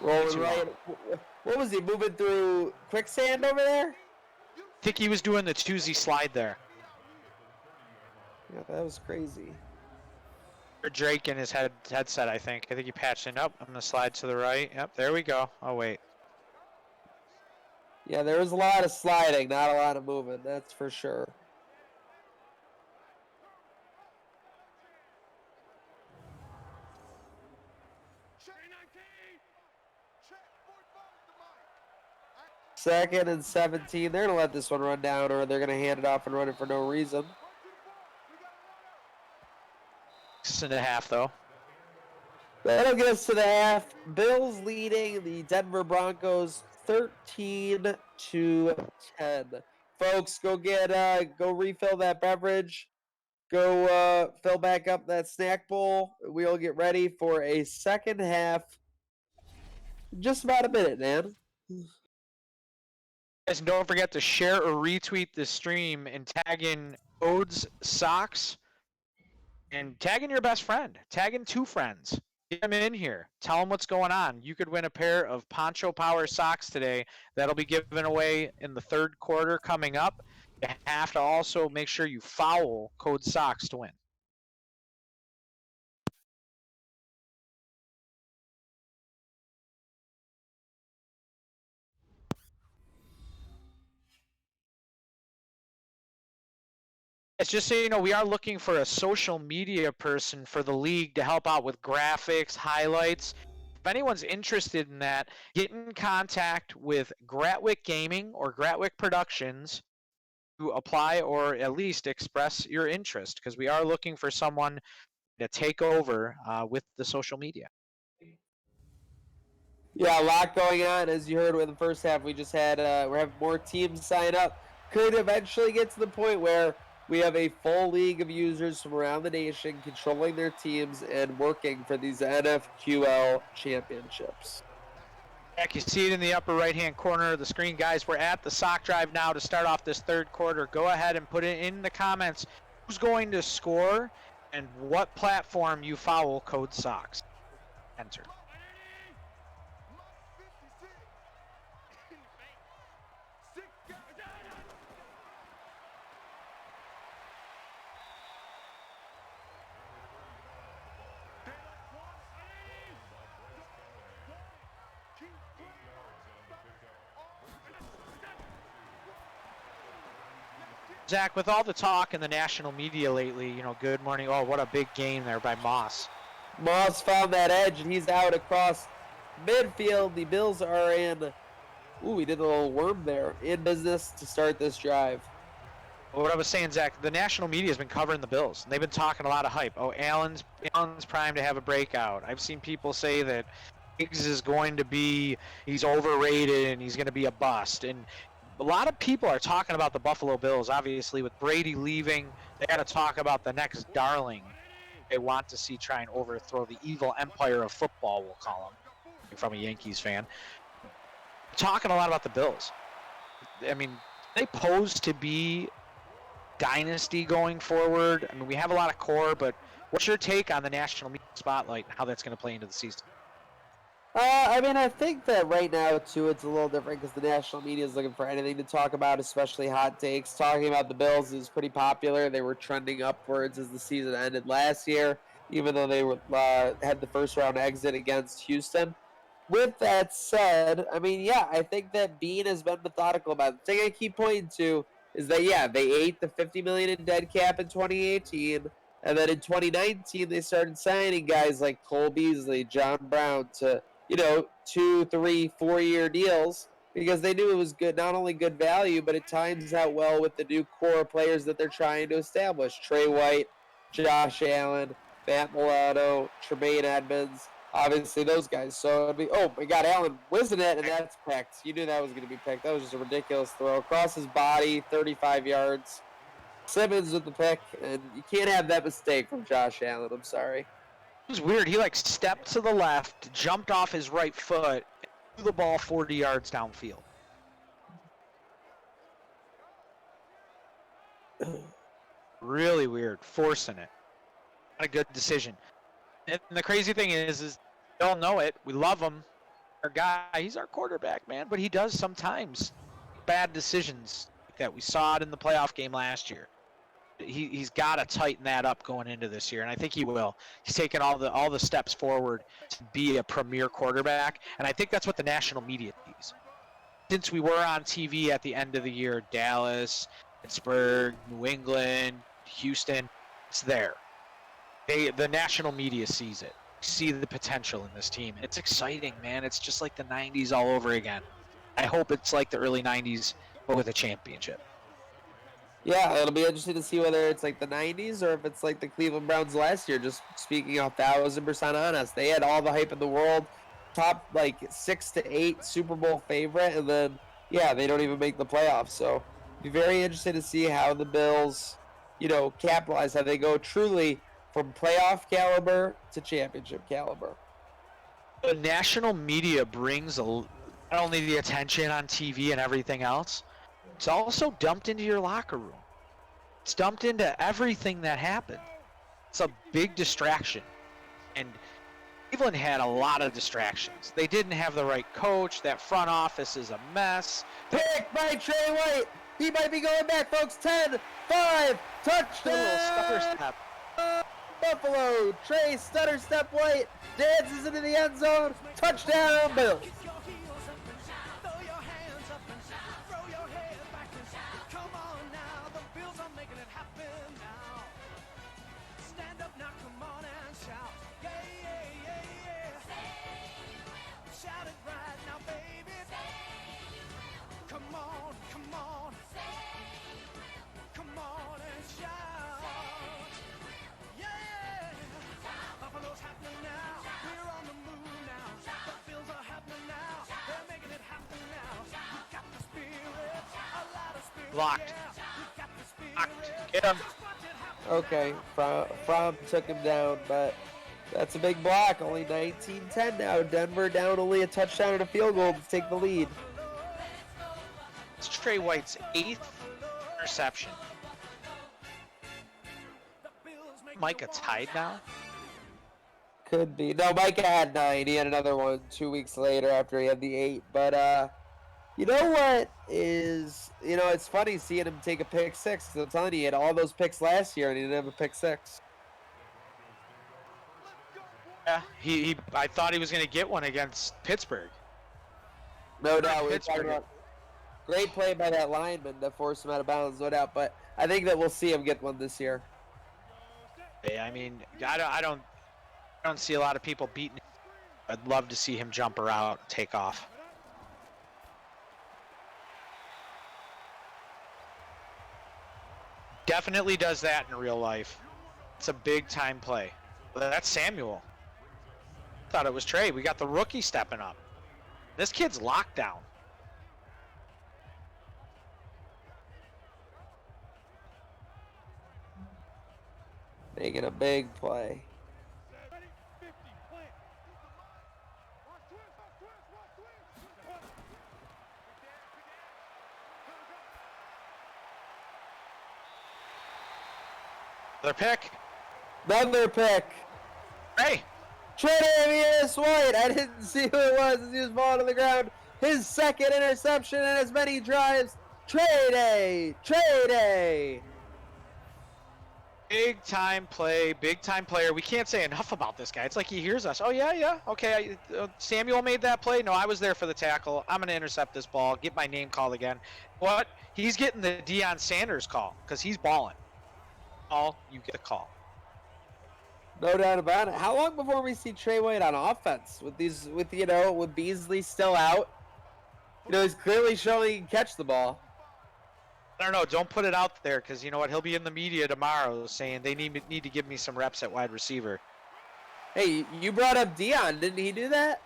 Rolling right. What was he, moving through quicksand over there? I think he was doing the 2Z slide there. Yeah, that was crazy. Or Drake in his headset, I think. I think he patched in. Oh, I'm going to slide to the right. Yep, there we go. Oh, wait. Yeah, there was a lot of sliding, not a lot of moving, that's for sure. 2nd and 17. They're going to let this one run down, or they're going to hand it off and run it for no reason. 6.5 though. That'll get us to the half. Bills leading the Denver Broncos 13-10. Folks, go refill that beverage. Go fill back up that snack bowl. We'll get ready for a second half. Just about a minute, man. Guys, don't forget to share or retweet this stream and tag in Codes Socks and tag in your best friend. Tag in 2 friends. Get them in here. Tell them what's going on. You could win a pair of Poncho Power socks today. That'll be given away in the 3rd quarter coming up. You have to also make sure you foul Code Socks to win. It's just so you know, we are looking for a social media person for the league to help out with graphics, highlights. If anyone's interested in that, get in contact with Gratwick Gaming or Gratwick Productions to apply or at least express your interest, because we are looking for someone to take over with the social media. Yeah, a lot going on. As you heard in the first half, we just had we're having more teams sign up. Could eventually get to the point where we have a full league of users from around the nation controlling their teams and working for these NFQL championships. You see it in the upper right-hand corner of the screen. Guys, we're at the sock drive now to start off this 3rd quarter. Go ahead and put it in the comments who's going to score and what platform you foul Code Socks. Enter. Zach, with all the talk in the national media lately, good morning. Oh, what a big game there by Moss. Moss found that edge, and he's out across midfield. The Bills are in. Ooh, he did a little worm there. In business to start this drive. Well, what I was saying, Zach, the national media has been covering the Bills. And they've been talking a lot of hype. Oh, Allen's primed to have a breakout. I've seen people say that Higgs is going to be, he's overrated and he's going to be a bust. And a lot of people are talking about the Buffalo Bills. Obviously, with Brady leaving, they got to talk about the next darling they want to see try and overthrow the evil empire of football, we'll call them, from a Yankees fan. Talking a lot about the Bills. I mean, they pose to be dynasty going forward. I mean, we have a lot of core, but what's your take on the national media spotlight and how that's going to play into the season? I think that right now, too, it's a little different because the national media is looking for anything to talk about, especially hot takes. Talking about the Bills is pretty popular. They were trending upwards as the season ended last year, even though they had the first-round exit against Houston. With that said, I think that Bean has been methodical about it. The thing I keep pointing to is that, they ate the $50 million in dead cap in 2018, and then in 2019 they started signing guys like Cole Beasley, John Brown to 2, 3, 4-year deals because they knew it was good, not only good value, but it times out well with the new core players that they're trying to establish. Trey White, Josh Allen, Matt Milano, Tremaine Edmonds, obviously those guys. So it'd be, oh my God, Allen whizzing it, and that's picked. You knew that was going to be picked. That was just a ridiculous throw across his body, 35 yards. Simmons with the pick, and you can't have that mistake from Josh Allen. I'm sorry. It was weird. He stepped to the left, jumped off his right foot, and threw the ball 40 yards downfield. Really weird, forcing it. Not a good decision. And the crazy thing is we all know it. We love him. Our guy, he's our quarterback, man, but he does sometimes bad decisions like that. We saw it in the playoff game last year. He's got to tighten that up going into this year, and I think he will. He's taken all the steps forward to be a premier quarterback, and I think that's what the national media sees. Since we were on TV at the end of the year, Dallas, Pittsburgh, New England, Houston, it's there. The national media sees it. See the potential in this team. It's exciting, man. It's just like the 90s all over again. I hope it's like the early 90s, but with a championship. Yeah, it'll be interesting to see whether it's like the 90s or if it's like the Cleveland Browns last year. Just speaking 1,000% honest, they had all the hype in the world, top like 6 to 8 Super Bowl favorite, and then they don't even make the playoffs. So be very interested to see how the Bills, capitalize, how they go truly from playoff caliber to championship caliber. The national media brings not only the attention on TV and everything else, it's also dumped into your locker room. It's dumped into everything that happened. It's a big distraction. And Cleveland had a lot of distractions. They didn't have the right coach. That front office is a mess. Pick by Trey White. He might be going back, folks. 10, 5, touchdown. Stutter step. Buffalo. Trey stutter step White dances into the end zone. Touchdown, Bills. Blocked. Get him. Okay, Fromm took him down, but that's a big block. Only 19-10 now. Denver down only a touchdown and a field goal to take the lead. It's Trey White's 8th interception. Micah tied now? Could be. No, Micah had 9. He had another one 2 weeks later after he had the 8. But, you know what is, it's funny seeing him take a pick 6. 'Cause I'm telling you, he had all those picks last year and he didn't have a pick 6. Yeah, I thought he was going to get one against Pittsburgh. No doubt. We're Pittsburgh. talking about great play by that lineman that forced him out of bounds, no doubt. But I think that we'll see him get one this year. I mean, I don't see a lot of people beating him. I'd love to see him jump around and take off. Definitely does that in real life. It's a big time play. Well, that's Samuel. Thought it was Trey. We got the rookie stepping up. This kid's locked down. Making a big play. Another pick. Another pick. Hey. Tredavious White. I didn't see who it was as he was falling to the ground. His second interception in as many drives. Trey Day. Big time play, big time player. We can't say enough about this guy. It's like he hears us. Oh, yeah. Okay, Samuel made that play. No, I was there for the tackle. I'm going to intercept this ball, get my name called again. What? He's getting the Deion Sanders call because he's balling. All you get a call. No doubt about it. How long before we see Trey White on offense with Beasley still out? He's clearly showing he can catch the ball. I don't know. Don't put it out there because you know what? He'll be in the media tomorrow saying they need to give me some reps at wide receiver. Hey, you brought up Deion. Didn't he do that?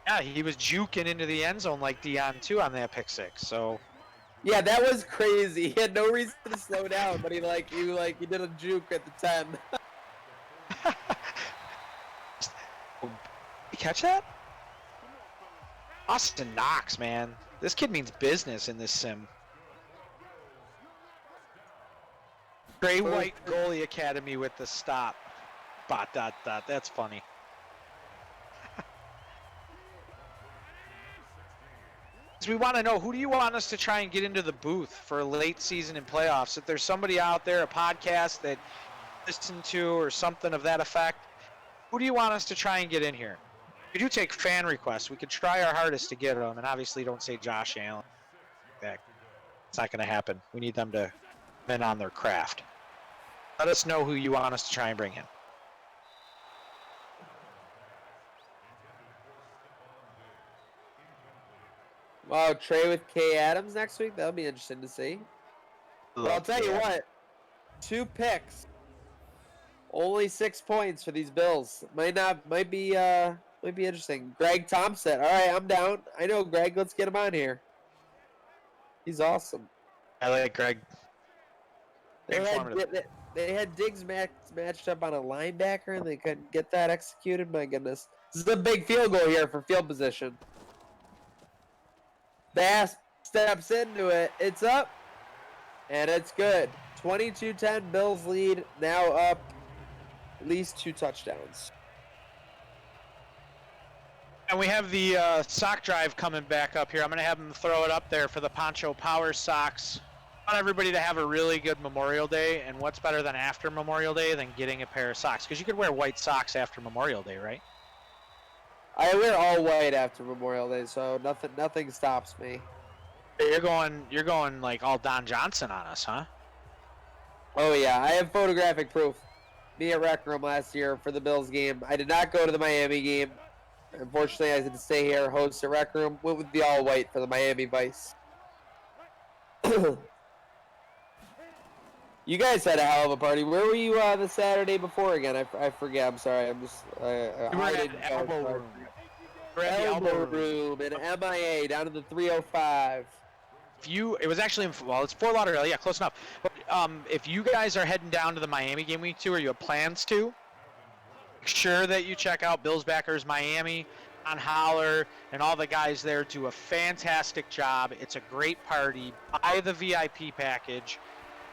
Yeah, he was juking into the end zone like Deion too on that pick 6. So. Yeah, that was crazy. He had no reason to slow down, but he did a juke at the 10. You catch that? Austin Knox, man. This kid means business in this sim. Trey White Goalie Academy with the stop. ... That's funny. We want to know, who do you want us to try and get into the booth for late season and playoffs? If there's somebody out there, a podcast that listen to or something of that effect, who do you want us to try and get in here? We do take fan requests. We could try our hardest to get them, and obviously don't say Josh Allen. It's not going to happen. We need them to men on their craft. Let us know who you want us to try and bring in. Wow, Trey with K Adams next week. That'll be interesting to see. But I'll tell you what, 2 picks, only 6 points for these Bills. Might be interesting. Greg Thompson. All right, I'm down. I know Greg. Let's get him on here. He's awesome. I like Greg. They had Diggs matched up on a linebacker, and they couldn't get that executed. My goodness. This is a big field goal here for field position. Bass steps into it. It's up, and it's good. 22-10, Bills lead. Now up at least 2 touchdowns. And we have the sock drive coming back up here. I'm going to have them throw it up there for the Poncho Power socks. I want everybody to have a really good Memorial Day, and what's better than after Memorial Day than getting a pair of socks? Because you could wear white socks after Memorial Day, right? I wear all white after Memorial Day, so nothing stops me. You're going like all Don Johnson on us, huh? Oh yeah, I have photographic proof. Me at Rec Room last year for the Bills game. I did not go to the Miami game. Unfortunately, I had to stay here, host a Rec Room. Went with the all white for the Miami Vice. You guys had a hell of a party. Where were you the Saturday before again? I forget. I'm sorry. I'm just. You were at Elbow Room. We're at the Elbow Room in MIA down to the 305. It was actually it's Fort Lauderdale, yeah, close enough. But if you guys are heading down to the Miami game week 2, or you have plans to, make sure that you check out Bills Backers Miami. On Holler and all the guys there do a fantastic job. It's a great party. Buy the VIP package.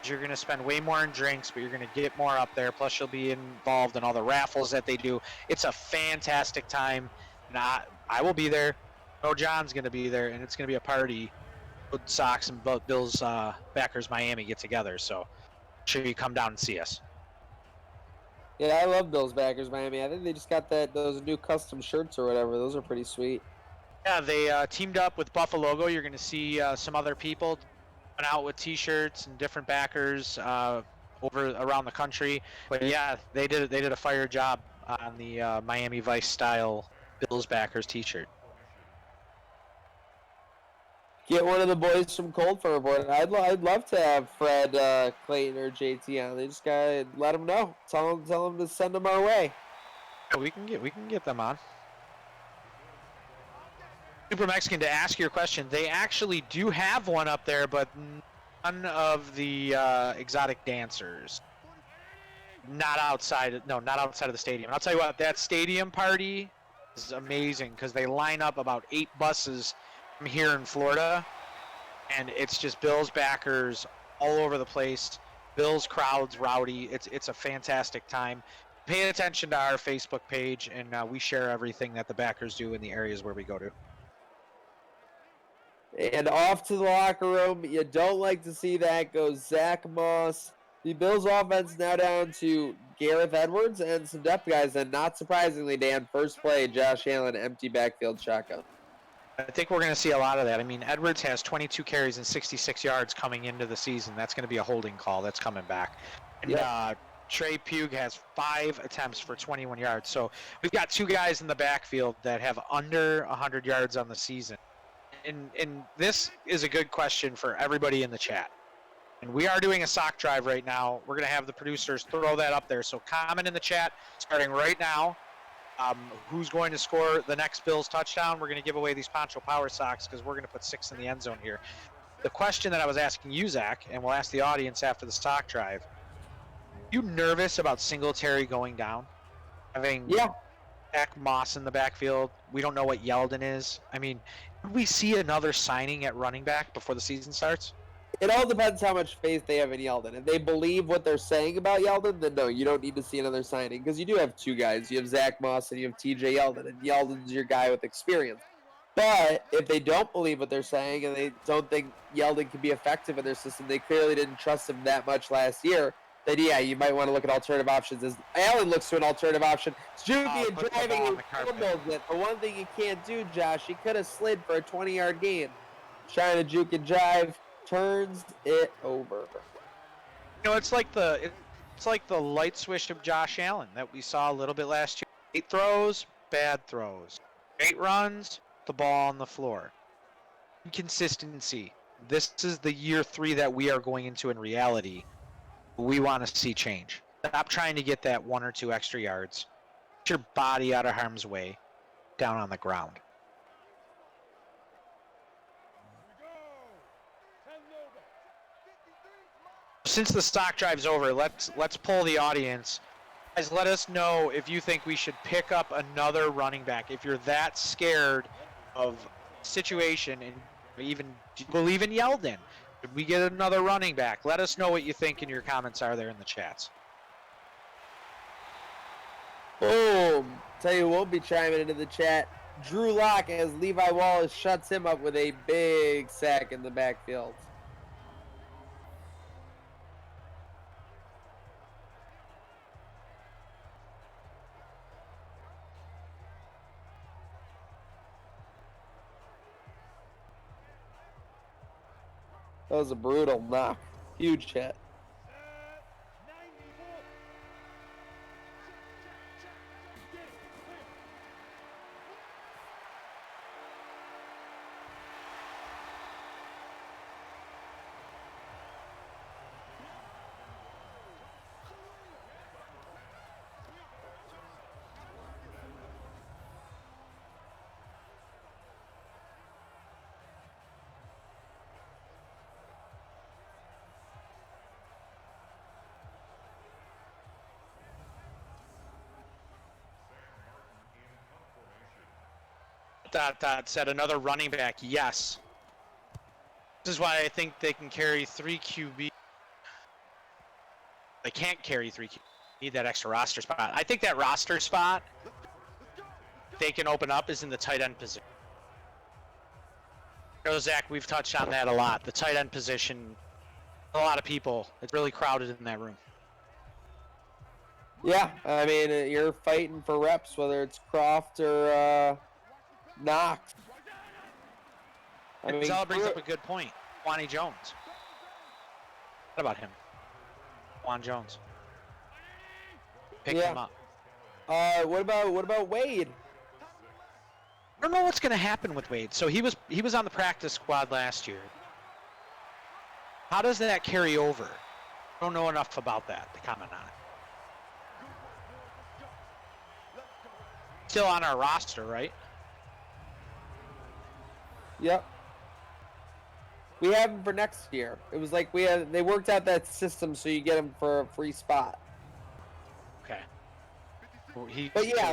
You're going to spend way more on drinks, but you're going to get more up there. Plus, you'll be involved in all the raffles that they do. It's a fantastic time. And I will be there. No, John's going to be there, and it's going to be a party. Sox and Bills Backers Miami get together. So, make sure you come down and see us. Yeah, I love Bills Backers Miami. I think they just got those new custom shirts or whatever. Those are pretty sweet. Yeah, they teamed up with Buffalo Logo. You're going to see some other people out with T-shirts and different backers around the country. But yeah, they did a fire job on the Miami Vice style Bills Backers T-shirt. Get one of the boys from Cold for a board. I'd love to have Fred Clayton or JT on. They just gotta let them know. Tell them to send them our way. Yeah, we can get them on. Super Mexican, to ask your question, they actually do have one up there, but none of the exotic dancers. Not outside of the stadium. And I'll tell you what, that stadium party is amazing because they line up about 8 buses from here in Florida, and it's just Bills backers all over the place. Bills crowds rowdy. It's a fantastic time. Pay attention to our Facebook page, and we share everything that the backers do in the areas where we go to. And off to the locker room. You don't like to see that goes Zach Moss. The Bills offense now down to Gareth Edwards and some depth guys. And not surprisingly, Dan, first play, Josh Allen, empty backfield shotgun. I think we're going to see a lot of that. I mean, Edwards has 22 carries and 66 yards coming into the season. That's going to be a holding call. That's coming back. And Yep. Trey Pugh has 5 attempts for 21 yards. So we've got 2 guys in the backfield that have under 100 yards on the season. And this is a good question for everybody in the chat. And we are doing a sock drive right now. We're going to have the producers throw that up there. So comment in the chat starting right now. Who's going to score the next Bills touchdown? We're going to give away these Poncho Power socks because we're going to put 6 in the end zone here. The question that I was asking you, Zach, and we'll ask the audience after the stock drive, are you nervous about Singletary going down? Having Zach Moss in the backfield. We don't know what Yeldon is. I mean, would we see another signing at running back before the season starts? It all depends how much faith they have in Yeldon. If they believe what they're saying about Yeldon, then no, you don't need to see another signing. Because you do have 2 guys. You have Zach Moss and you have TJ Yeldon. And Yeldon's your guy with experience. But if they don't believe what they're saying and they don't think Yeldon can be effective in their system, they clearly didn't trust him that much last year, then yeah, you might want to look at alternative options. As Allen looks to an alternative option. It's juking and driving and fumbles it. But one thing you can't do, Josh, he could have slid for a 20-yard gain. Trying to juke and drive. Turns it over. You know, it's like the light switch of Josh Allen that we saw a little bit last year. 8 throws, bad throws. 8 runs, the ball on the floor. Consistency. This is the year 3 that we are going into in reality. We want to see change. Stop trying to get that 1 or 2 extra yards. Get your body out of harm's way, down on the ground. Since the stock drive's over, let's poll the audience. Guys, let us know if you think we should pick up another running back. If you're that scared of situation and even believe in Yeldon, should we get another running back? Let us know what you think in your comments are there in the chats. Boom. Tell you, we'll be chiming into the chat. Drew Lock as Levi Wallace shuts him up with a big sack in the backfield. That was a brutal knock. Huge hit. Dot said another running back. Yes. This is why I think they can carry 3 QB. They can't carry 3 QB. Need that extra roster spot. I think that roster spot they can open up is in the tight end position. You know, Zach, we've touched on that a lot. The tight end position, a lot of people. It's really crowded in that room. Yeah, I mean, you're fighting for reps, whether it's Croft or Knox. Zella brings up a good point. Wani Jones. What about him? Juan Jones. Pick him up. What about Wade? I don't know what's going to happen with Wade. So he was on the practice squad last year. How does that carry over? I don't know enough about that to comment on it. Still on our roster, right? Yep. We have him for next year. It was like they worked out that system so you get him for a free spot. Okay. Well,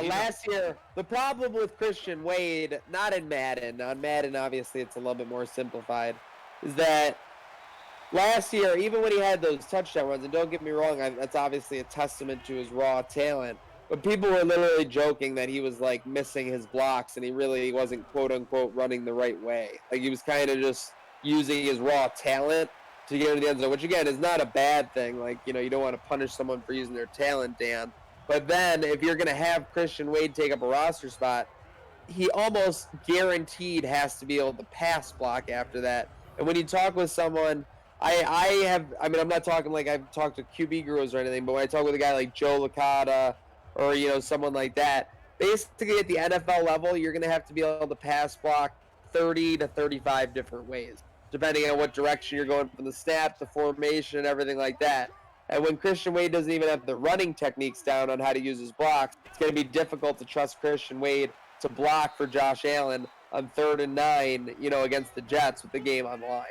last year, the problem with Christian Wade, not in Madden, on Madden obviously it's a little bit more simplified, is that last year, even when he had those touchdown runs, and don't get me wrong, that's obviously a testament to his raw talent, but people were literally joking that he was like missing his blocks and he really wasn't quote unquote running the right way. Like he was kind of just using his raw talent to get into the end zone, which again is not a bad thing. Like, you don't want to punish someone for using their talent, Dan. But then if you're going to have Christian Wade take up a roster spot, he almost guaranteed has to be able to pass block after that. And when you talk with someone, I'm not talking like I've talked to QB gurus or anything, but when I talk with a guy like Joe Licata or, someone like that, basically at the NFL level, you're going to have to be able to pass block 30 to 35 different ways, depending on what direction you're going from the snap, the formation, and everything like that. And when Christian Wade doesn't even have the running techniques down on how to use his blocks, it's going to be difficult to trust Christian Wade to block for Josh Allen on 3rd and 9, against the Jets with the game on the line.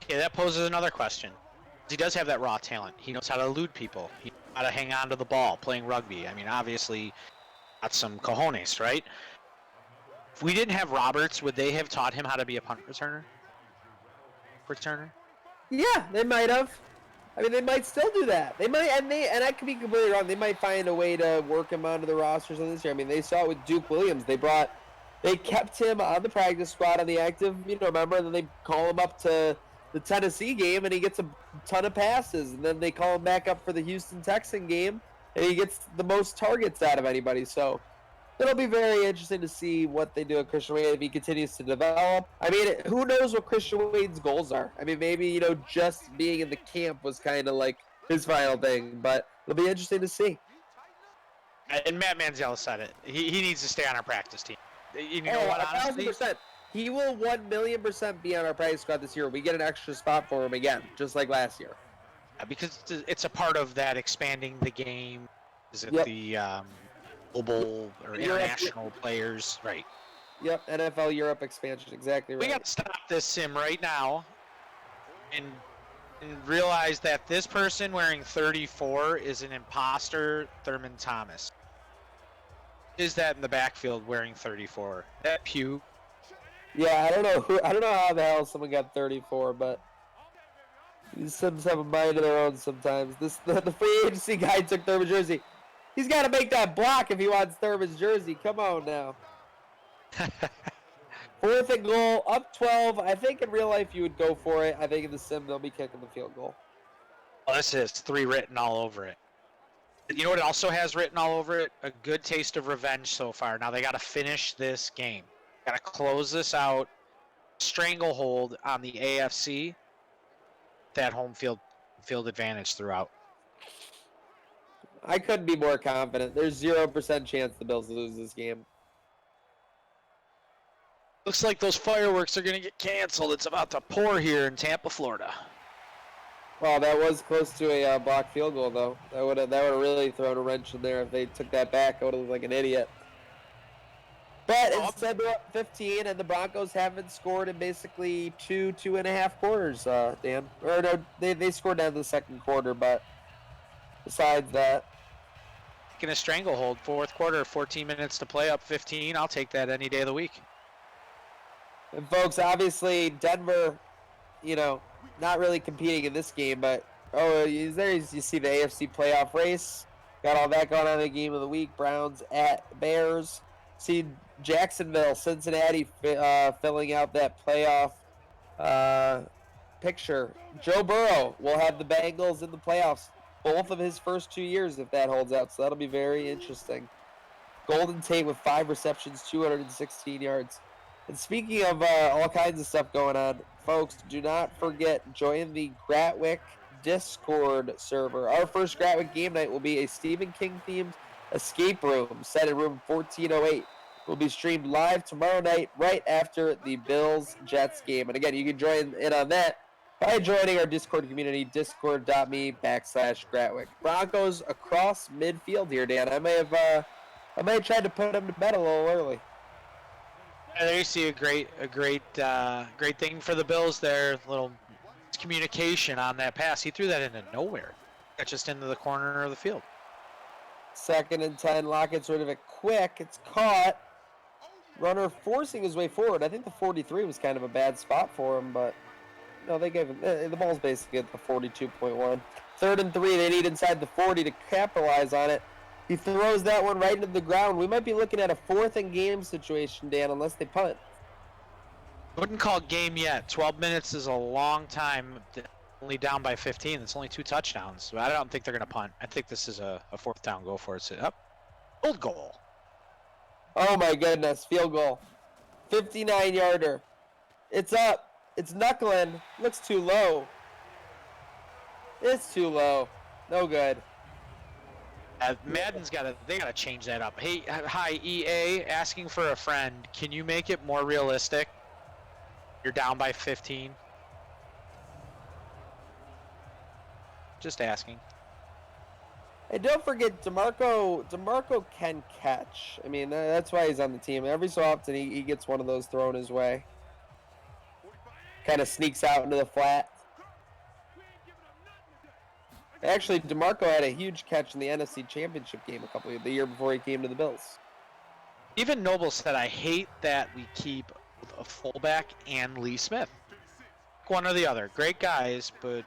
Okay, that poses another question. He does have that raw talent. He knows how to elude people. He knows how to hang on to the ball playing rugby. I mean, obviously, got some cojones, right? If we didn't have Roberts, would they have taught him how to be a punt returner? Yeah, they might have. I mean, they might still do that. They might, and I could be completely wrong. They might find a way to work him onto the rosters on this year. I mean, they saw it with Duke Williams. They kept him on the practice squad on the active, remember, and then they call him up to the Tennessee game, and he gets a ton of passes, and then they call him back up for the Houston Texan game, and he gets the most targets out of anybody. So it'll be very interesting to see what they do with Christian Wade if he continues to develop. I mean, who knows what Christian Wade's goals are? I mean, maybe, just being in the camp was kind of like his final thing, but it'll be interesting to see. And Matt Manziel said it. He needs to stay on our practice team. You know what, honestly? 1,000%. He will 1,000,000% be on our practice squad this year. We get an extra spot for him again, just like last year. Because it's a part of that expanding the game. Is it Yep. the global or Europe- international players? Right. Yep, NFL Europe expansion, exactly right. We got to stop this sim right now and realize that this person wearing 34 is an imposter, Thurman Thomas. Is that in the backfield wearing 34? That Pew. Yeah, I don't know how the hell someone got 34, but these Sims have a mind of their own sometimes. The free agency guy took Thurman's jersey. He's got to make that block if he wants Thurman's jersey. Come on now. 4th and goal, up 12. I think in real life you would go for it. I think in the sim they'll be kicking the field goal. Well, this is 3 written all over it. You know what it also has written all over it? A good taste of revenge so far. Now they got to finish this game. Got to close this out. Stranglehold on the AFC. That home field advantage throughout. I couldn't be more confident. There's 0% chance the Bills lose this game. Looks like those fireworks are going to get canceled. It's about to pour here in Tampa, Florida. Well, that was close to a blocked field goal, though. That would have really thrown a wrench in there if they took that back. I would have looked like an idiot. But instead, they're up 15, and the Broncos haven't scored in basically 2.5 quarters, Dan. Or no, they scored down in the second quarter, but besides that. Taking a stranglehold, 4th quarter, 14 minutes to play, up 15. I'll take that any day of the week. And folks, obviously, Denver, not really competing in this game, but you see the AFC playoff race. Got all that going on in the game of the week. Browns at Bears. See Jacksonville, Cincinnati filling out that playoff picture. Joe Burrow will have the Bengals in the playoffs both of his first 2 years if that holds out, so that'll be very interesting. Golden Tate with 5 receptions, 216 yards. And speaking of all kinds of stuff going on, folks, do not forget, join the Gratwick Discord server. Our first Gratwick game night will be a Stephen King-themed escape room set in room 1408. Will be streamed live tomorrow night right after the Bills-Jets game. And again, you can join in on that by joining our Discord community, discord.me/Gratwick. Broncos across midfield here, Dan. I may have tried to put them to bed a little early. There you see a great thing for the Bills there. Little communication on that pass. He threw that into nowhere. Got just into the corner of the field. 2nd and 10. Lockett's rid of it quick. It's caught. Runner forcing his way forward. I think the 43 was kind of a bad spot for him, but no, they gave him the ball's basically at the 42.1. 3rd and 3. They need inside the 40 to capitalize on it. He throws that one right into the ground. We might be looking at a 4th and game situation, Dan, unless they punt. Wouldn't call game yet. 12 minutes is a long time. Only down by 15. It's only 2 touchdowns. So I don't think they're going to punt. I think this is a 4th down. Go for it. So, up. Field goal. Oh, my goodness. Field goal. 59-yarder. It's up. It's knuckling. Looks too low. It's too low. No good. Madden's they gotta change that up. Hey, hi EA, asking for a friend. Can you make it more realistic? You're down by 15. Just asking. Hey, don't forget DeMarco can catch. I mean, that's why he's on the team. Every so often he gets one of those thrown his way. Kind of sneaks out into the flat. Actually, DeMarco had a huge catch in the NFC Championship game the year before he came to the Bills. Even Noble said, I hate that we keep a fullback and Lee Smith. One or the other. Great guys, but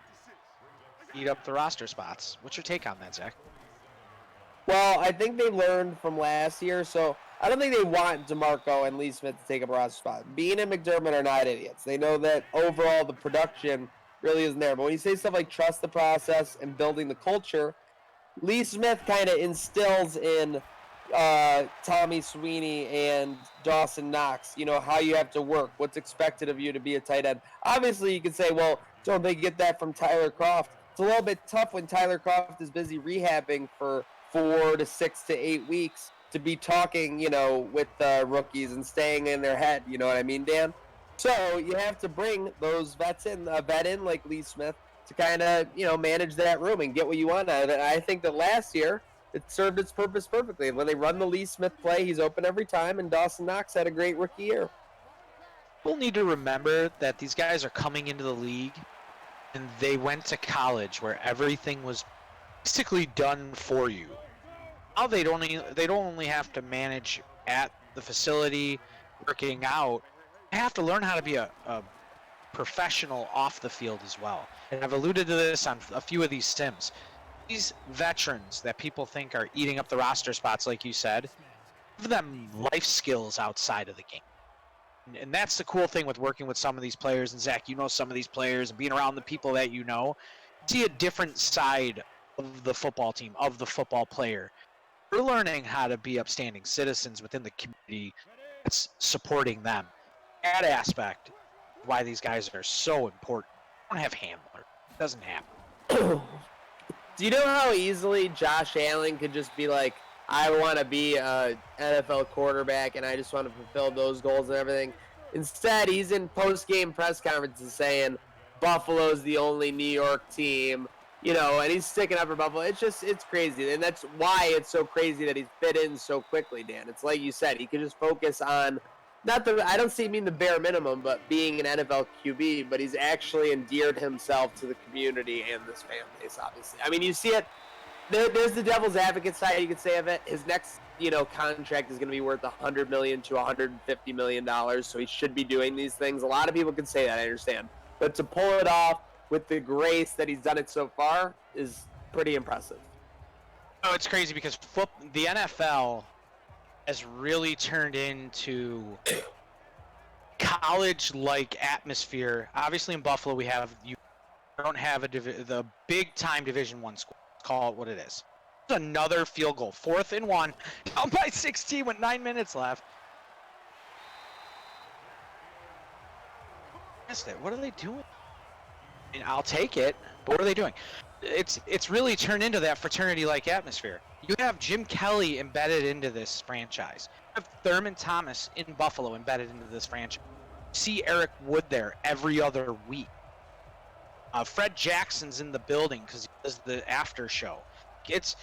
eat up the roster spots. What's your take on that, Zach? Well, I think they learned from last year, so I don't think they want DeMarco and Lee Smith to take up a roster spot. Bean and McDermott are not idiots. They know that overall the production really isn't there. But when you say stuff like trust the process and building the culture, Lee Smith kind of instills in Tommy Sweeney and Dawson Knox, how you have to work, what's expected of you to be a tight end. Obviously, you can say, well, don't they get that from Tyler Kroft? It's a little bit tough when Tyler Kroft is busy rehabbing for 4 to 6 to 8 weeks. to be talking, with the rookies and staying in their head. You know what I mean, Dan? So you have to bring those vets in, a vet in like Lee Smith to kind of, manage that room and get what you want out of it. And I think that last year it served its purpose perfectly. When they run the Lee Smith play, he's open every time, and Dawson Knox had a great rookie year. People need to remember that these guys are coming into the league, and they went to college where everything was basically done for you. Now they don't only have to manage at the facility, working out. They have to learn how to be a professional off the field as well. And I've alluded to this on a few of these sims. These veterans that people think are eating up the roster spots, like you said, give them life skills outside of the game. And that's the cool thing with working with some of these players. And Zach, some of these players and being around the people that see a different side of the football team, of the football player. We're learning how to be upstanding citizens within the community that's supporting them. That aspect, why these guys are so important. I don't have Handler. It doesn't happen. Do you know how easily Josh Allen could just be like, I want to be an NFL quarterback and I just want to fulfill those goals and everything? Instead, he's in post-game press conferences saying Buffalo's the only New York team, and he's sticking up for Buffalo. It's crazy. And that's why it's so crazy that he's fit in so quickly, Dan. It's like you said, he could just focus on, I don't mean the bare minimum, but being an NFL QB, but he's actually endeared himself to the community and this fan base, obviously. I mean, you see it. There's the devil's advocate side, you could say, of it. His next, contract is going to be worth $100 million to $150 million, so he should be doing these things. A lot of people can say that, I understand. But to pull it off with the grace that he's done it so far is pretty impressive. Oh, it's crazy because the NFL has really turned into college-like atmosphere. Obviously, in Buffalo, we don't have the big-time Division I school. Call it what it is. There's another field goal. 4th and 1. Down by 16 with 9 minutes left. Missed it. What are they doing? I mean, I'll take it, but what are they doing? It's really turned into that fraternity-like atmosphere. You have Jim Kelly embedded into this franchise. You have Thurman Thomas in Buffalo embedded into this franchise. You see Eric Wood there every other week. Fred Jackson's in the building because he does the after show. There's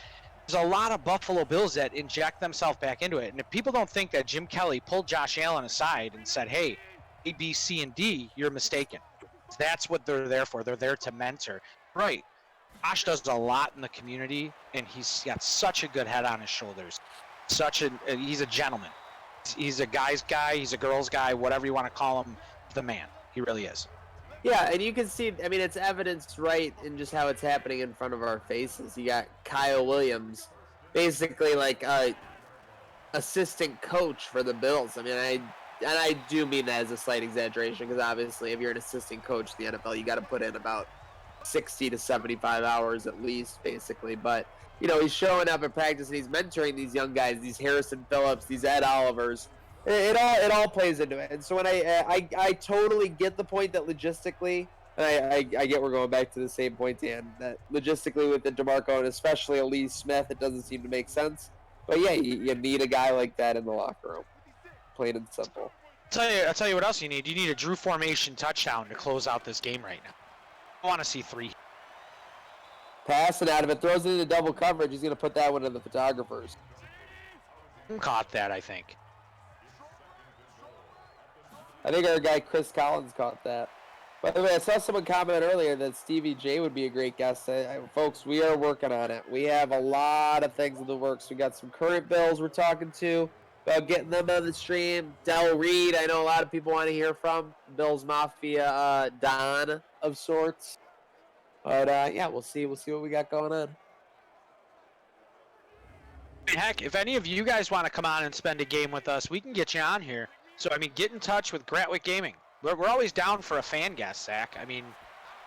a lot of Buffalo Bills that inject themselves back into it. And if people don't think that Jim Kelly pulled Josh Allen aside and said, hey, A, B, C, and D, you're mistaken. That's what they're there for. They're there to mentor. Right. Josh does a lot in the community, and he's got such a good head on his shoulders. He's a gentleman. He's a guy's guy. He's a girl's guy. Whatever you want to call him, the man. He really is. Yeah, and you can see, it's evidenced right in just how it's happening in front of our faces. You got Kyle Williams, basically like a assistant coach for the Bills. I do mean that as a slight exaggeration because obviously if you're an assistant coach in the NFL, you got to put in about 60 to 75 hours at least, basically. But, he's showing up at practice and he's mentoring these young guys, these Harrison Phillips, these Ed Olivers. It all plays into it. And so when I totally get the point that logistically, and I get we're going back to the same point, Dan, that logistically with the DeMarco and especially a Lee Smith, it doesn't seem to make sense. But yeah, you need a guy like that in the locker room. Plain and simple. I'll tell you what else you need. You need a Drew formation touchdown to close out this game right now. I want to see 3. Passing out of it, throws it into double coverage. He's going to put that one to the photographers. Caught that, I think. I think our guy Chris Collins caught that. By the way, I saw someone comment earlier that Stevie J would be a great guest. Folks, we are working on it. We have a lot of things in the works. We got some current Bills we're talking to about getting them on the stream. Del Reed, I know a lot of people want to hear from. Bills Mafia Don of sorts. But yeah, we'll see what we got going on. Heck, if any of you guys want to come on and spend a game with us, we can get you on here. So, get in touch with Gratwick Gaming. We're always down for a fan guest, Zach.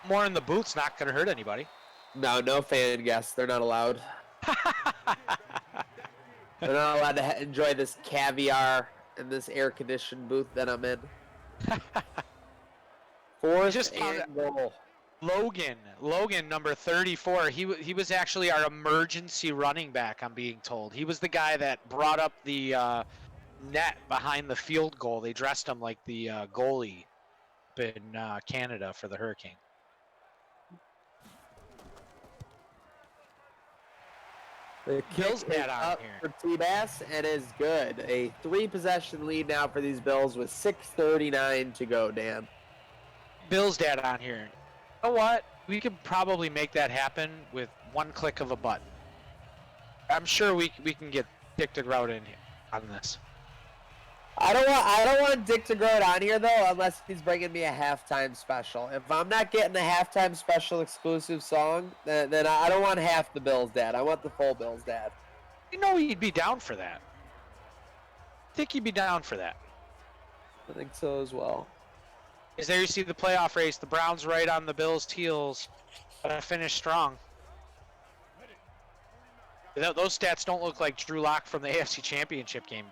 More in the booth's not going to hurt anybody. No fan guests. They're not allowed. They're not allowed to enjoy this caviar in this air-conditioned booth that I'm in. 4th and goal. Logan, number 34. He was actually our emergency running back. I'm being told he was the guy that brought up the net behind the field goal. They dressed him like the goalie up in Canada for the Hurricane. The Bills kick is hat on up here. for T-Bass and is good. A 3-possession lead now for these Bills with 6:39 to go, Dan. Bill's dad on here. You know what? We could probably make that happen with one click of a button. I'm sure we can get Dick DeGroat in here on this. I don't want Dick to grow it on here though, unless he's bringing me a halftime special. If I'm not getting the halftime special exclusive song, then I don't want half the Bills dad. I want the full Bills dad. You know he'd be down for that. I think he'd be down for that. I think so as well. Is there you see the playoff race. The Browns right on the Bills' heels. Gotta finish strong. Those stats don't look like Drew Lock from the AFC Championship game.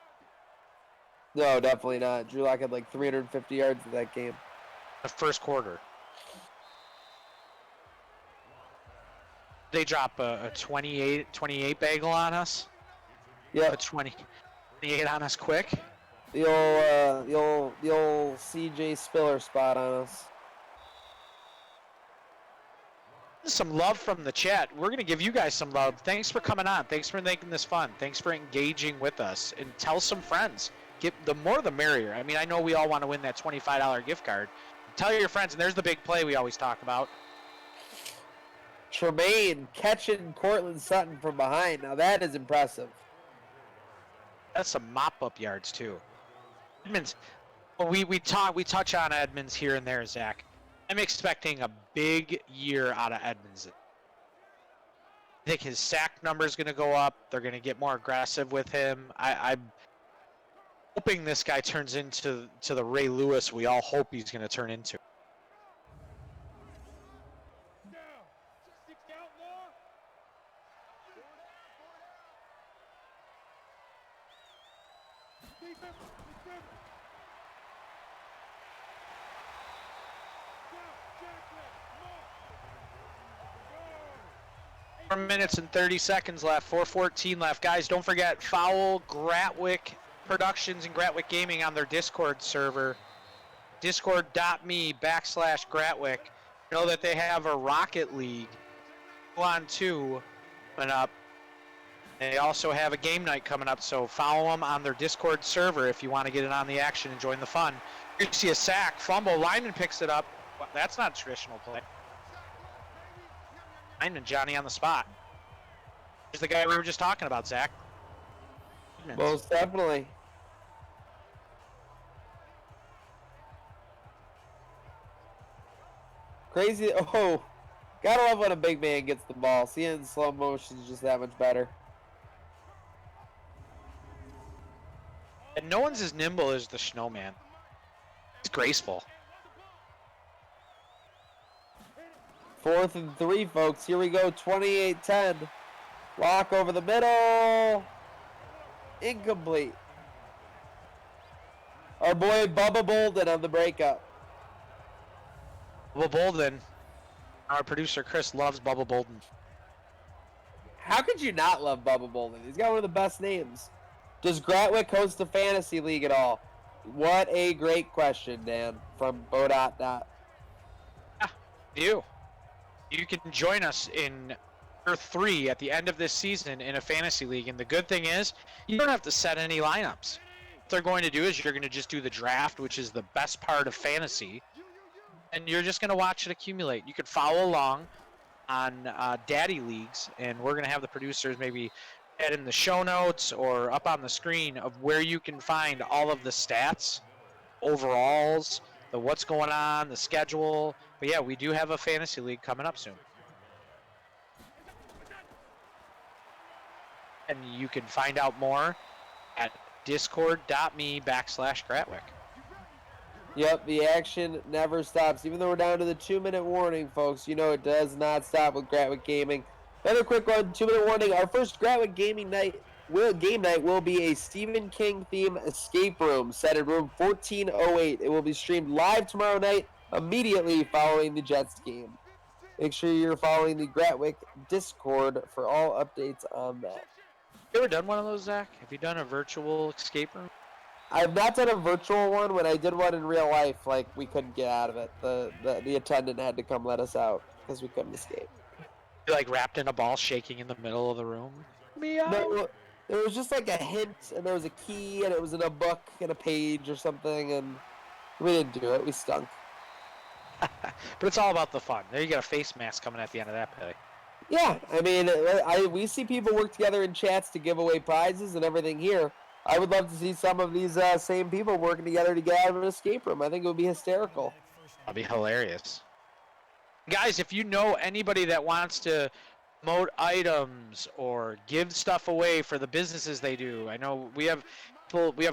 No, definitely not. Drew Lock had like 350 yards in that game. The first quarter. They drop a 28 bagel on us. Yeah, A 28 on us quick. the old CJ Spiller spot on us. Some love from the chat. We're going to give you guys some love. Thanks for coming on. Thanks for making this fun. Thanks for engaging with us. And tell some friends. The more the merrier. I mean, I know we all want to win that $25 gift card. Tell your friends, and there's the big play we always talk about. Tremaine catching Cortland Sutton from behind. Now that is impressive. That's some mop-up yards, too. Edmonds, well, we touch on Edmonds here and there, Zach. I'm expecting a big year out of Edmonds. I think his sack number is going to go up. They're going to get more aggressive with him. I'm hoping this guy turns into the Ray Lewis we all hope he's going to turn into. Minutes and 30 seconds left. 4:14 left. Guys, don't forget, follow Gratwick Productions and Gratwick Gaming on their Discord server. Discord.me/Gratwick. Know that they have a Rocket League 2-on-2 coming up. They also have a game night coming up, so follow them on their Discord server if you want to get in on the action and join the fun. You see a sack, fumble, lineman picks it up. Well, that's not a traditional play. Lineman Johnny on the spot. Here's the guy we were just talking about, Zach. Most definitely. Crazy. Oh, gotta love when a big man gets the ball. Seeing it in slow motion is just that much better. And no one's as nimble as the Snowman. He's graceful. 4th and 3, folks. Here we go. 28-10. Lock over the middle. Incomplete. Our boy Bubba Bolden on the breakup. Bubba Bolden. Our producer Chris loves Bubba Bolden. How could you not love Bubba Bolden? He's got one of the best names. Does Gratwick host a fantasy league at all? What a great question, Dan, from Bodot. Yeah, you can join us in year 3 at the end of this season in a fantasy league. And the good thing is, you don't have to set any lineups. What they're going to do is you're going to just do the draft, which is the best part of fantasy. And you're just going to watch it accumulate. You could follow along on Daddy Leagues, and we're going to have the producers maybe add in the show notes or up on the screen of where you can find all of the stats, overalls, the what's going on, the schedule. But yeah, we do have a fantasy league coming up soon. And you can find out more at discord.me/Gratwick. Yep, the action never stops. Even though we're down to the 2-minute warning, folks, you know it does not stop with Gratwick Gaming. Another quick one, 2-minute warning. Our first Gratwick game night will be a Stephen King theme escape room set in room 1408. It will be streamed live tomorrow night, immediately following the Jets game. Make sure you're following the Gratwick Discord for all updates on that. You ever done one of those, Zach? Have you done a virtual escape room? I've not done a virtual one. When I did one in real life, like, we couldn't get out of it. The attendant had to come let us out because we couldn't escape. You're like wrapped in a ball shaking in the middle of the room? Meow. No, there was just like a hint, and there was a key, and it was in a book and a page or something, and we didn't do it. We stunk. But it's all about the fun. There you got a face mask coming at the end of that play. Yeah, I mean, we see people work together in chats to give away prizes and everything here. I would love to see some of these same people working together to get out of an escape room. I think it would be hysterical. That'd be hilarious. Guys, if you know anybody that wants to promote items or give stuff away for the businesses they do, I know we have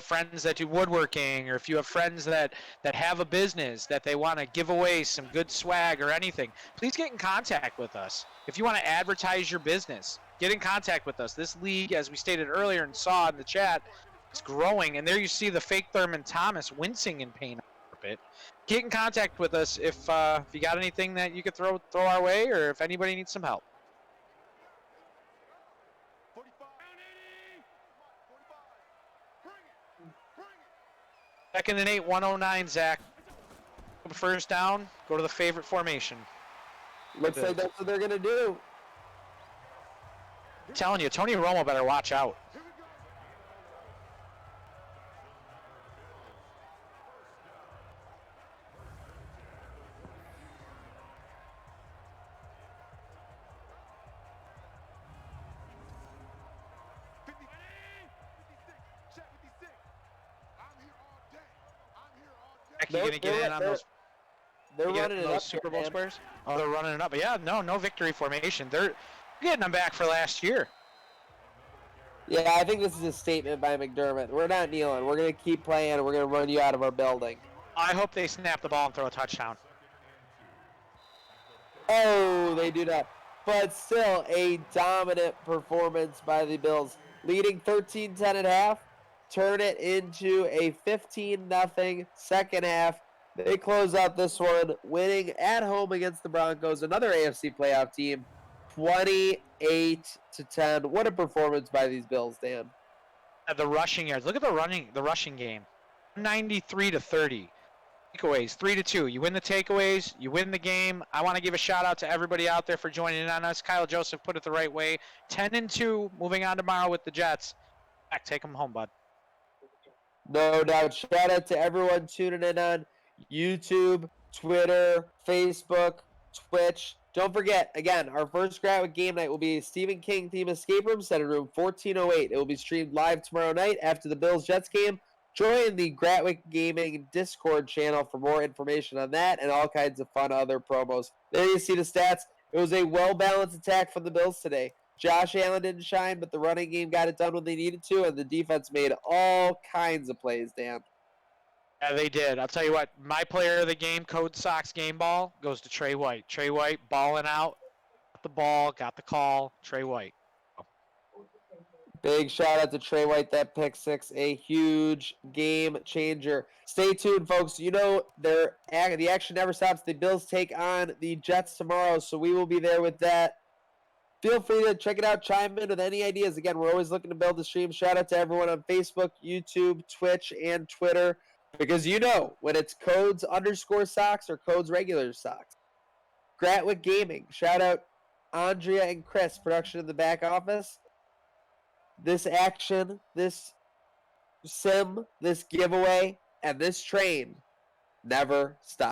friends that do woodworking, or if you have friends that have a business that they want to give away some good swag or anything, please get in contact with us. If you want to advertise your business, get in contact with us. This league, as we stated earlier and saw in the chat, is growing, and there you see the fake Thurman Thomas wincing in pain a bit. Get in contact with us if you got anything that you could throw our way, or if anybody needs some help. Second and 8, 109, Zach. First down, go to the favorite formation. Looks like that's what they're going to do. I'm telling you, Tony Romo better watch out. You gonna get in on those? They're running it up. Super Bowl squares. Oh, they're running it up. But yeah, no victory formation. They're getting them back for last year. Yeah, I think this is a statement by McDermott. We're not kneeling. We're going to keep playing, and we're going to run you out of our building. I hope they snap the ball and throw a touchdown. Oh, they do that. But still, a dominant performance by the Bills. Leading 13-10 at half. Turn it into a 15-0 second half. They close out this one, winning at home against the Broncos, another AFC playoff team, 28-10. What a performance by these Bills, Dan. The rushing yards. Look at the rushing game. 93-30. Takeaways 3-2. You win the takeaways, you win the game. I want to give a shout out to everybody out there for joining in on us. Kyle Joseph put it the right way. 10-2. Moving on tomorrow with the Jets. Back, take them home, bud. No doubt. Shout out to everyone tuning in on YouTube, Twitter, Facebook, Twitch. Don't forget, again, our first Gratwick game night will be a Stephen King theme escape room set in room 1408. It will be streamed live tomorrow night after the Bills-Jets game. Join the Gratwick Gaming Discord channel for more information on that and all kinds of fun other promos. There you see the stats. It was a well-balanced attack from the Bills today. Josh Allen didn't shine, but the running game got it done when they needed to, and the defense made all kinds of plays, Dan. Yeah, they did. I'll tell you what, my player of the game, Code Sox Game Ball, goes to Trey White. Trey White balling out, got the ball, got the call. Trey White. Big shout out to Trey White, that pick six, a huge game changer. Stay tuned, folks. You know, the action never stops. The Bills take on the Jets tomorrow, so we will be there with that. Feel free to check it out, chime in with any ideas. Again, we're always looking to build the stream. Shout out to everyone on Facebook, YouTube, Twitch, and Twitter. Because you know, when it's codes _socks or codes regular socks. Gratwick Gaming. Shout out Andrea and Chris, production in the back office. This action, this sim, this giveaway, and this train never stops.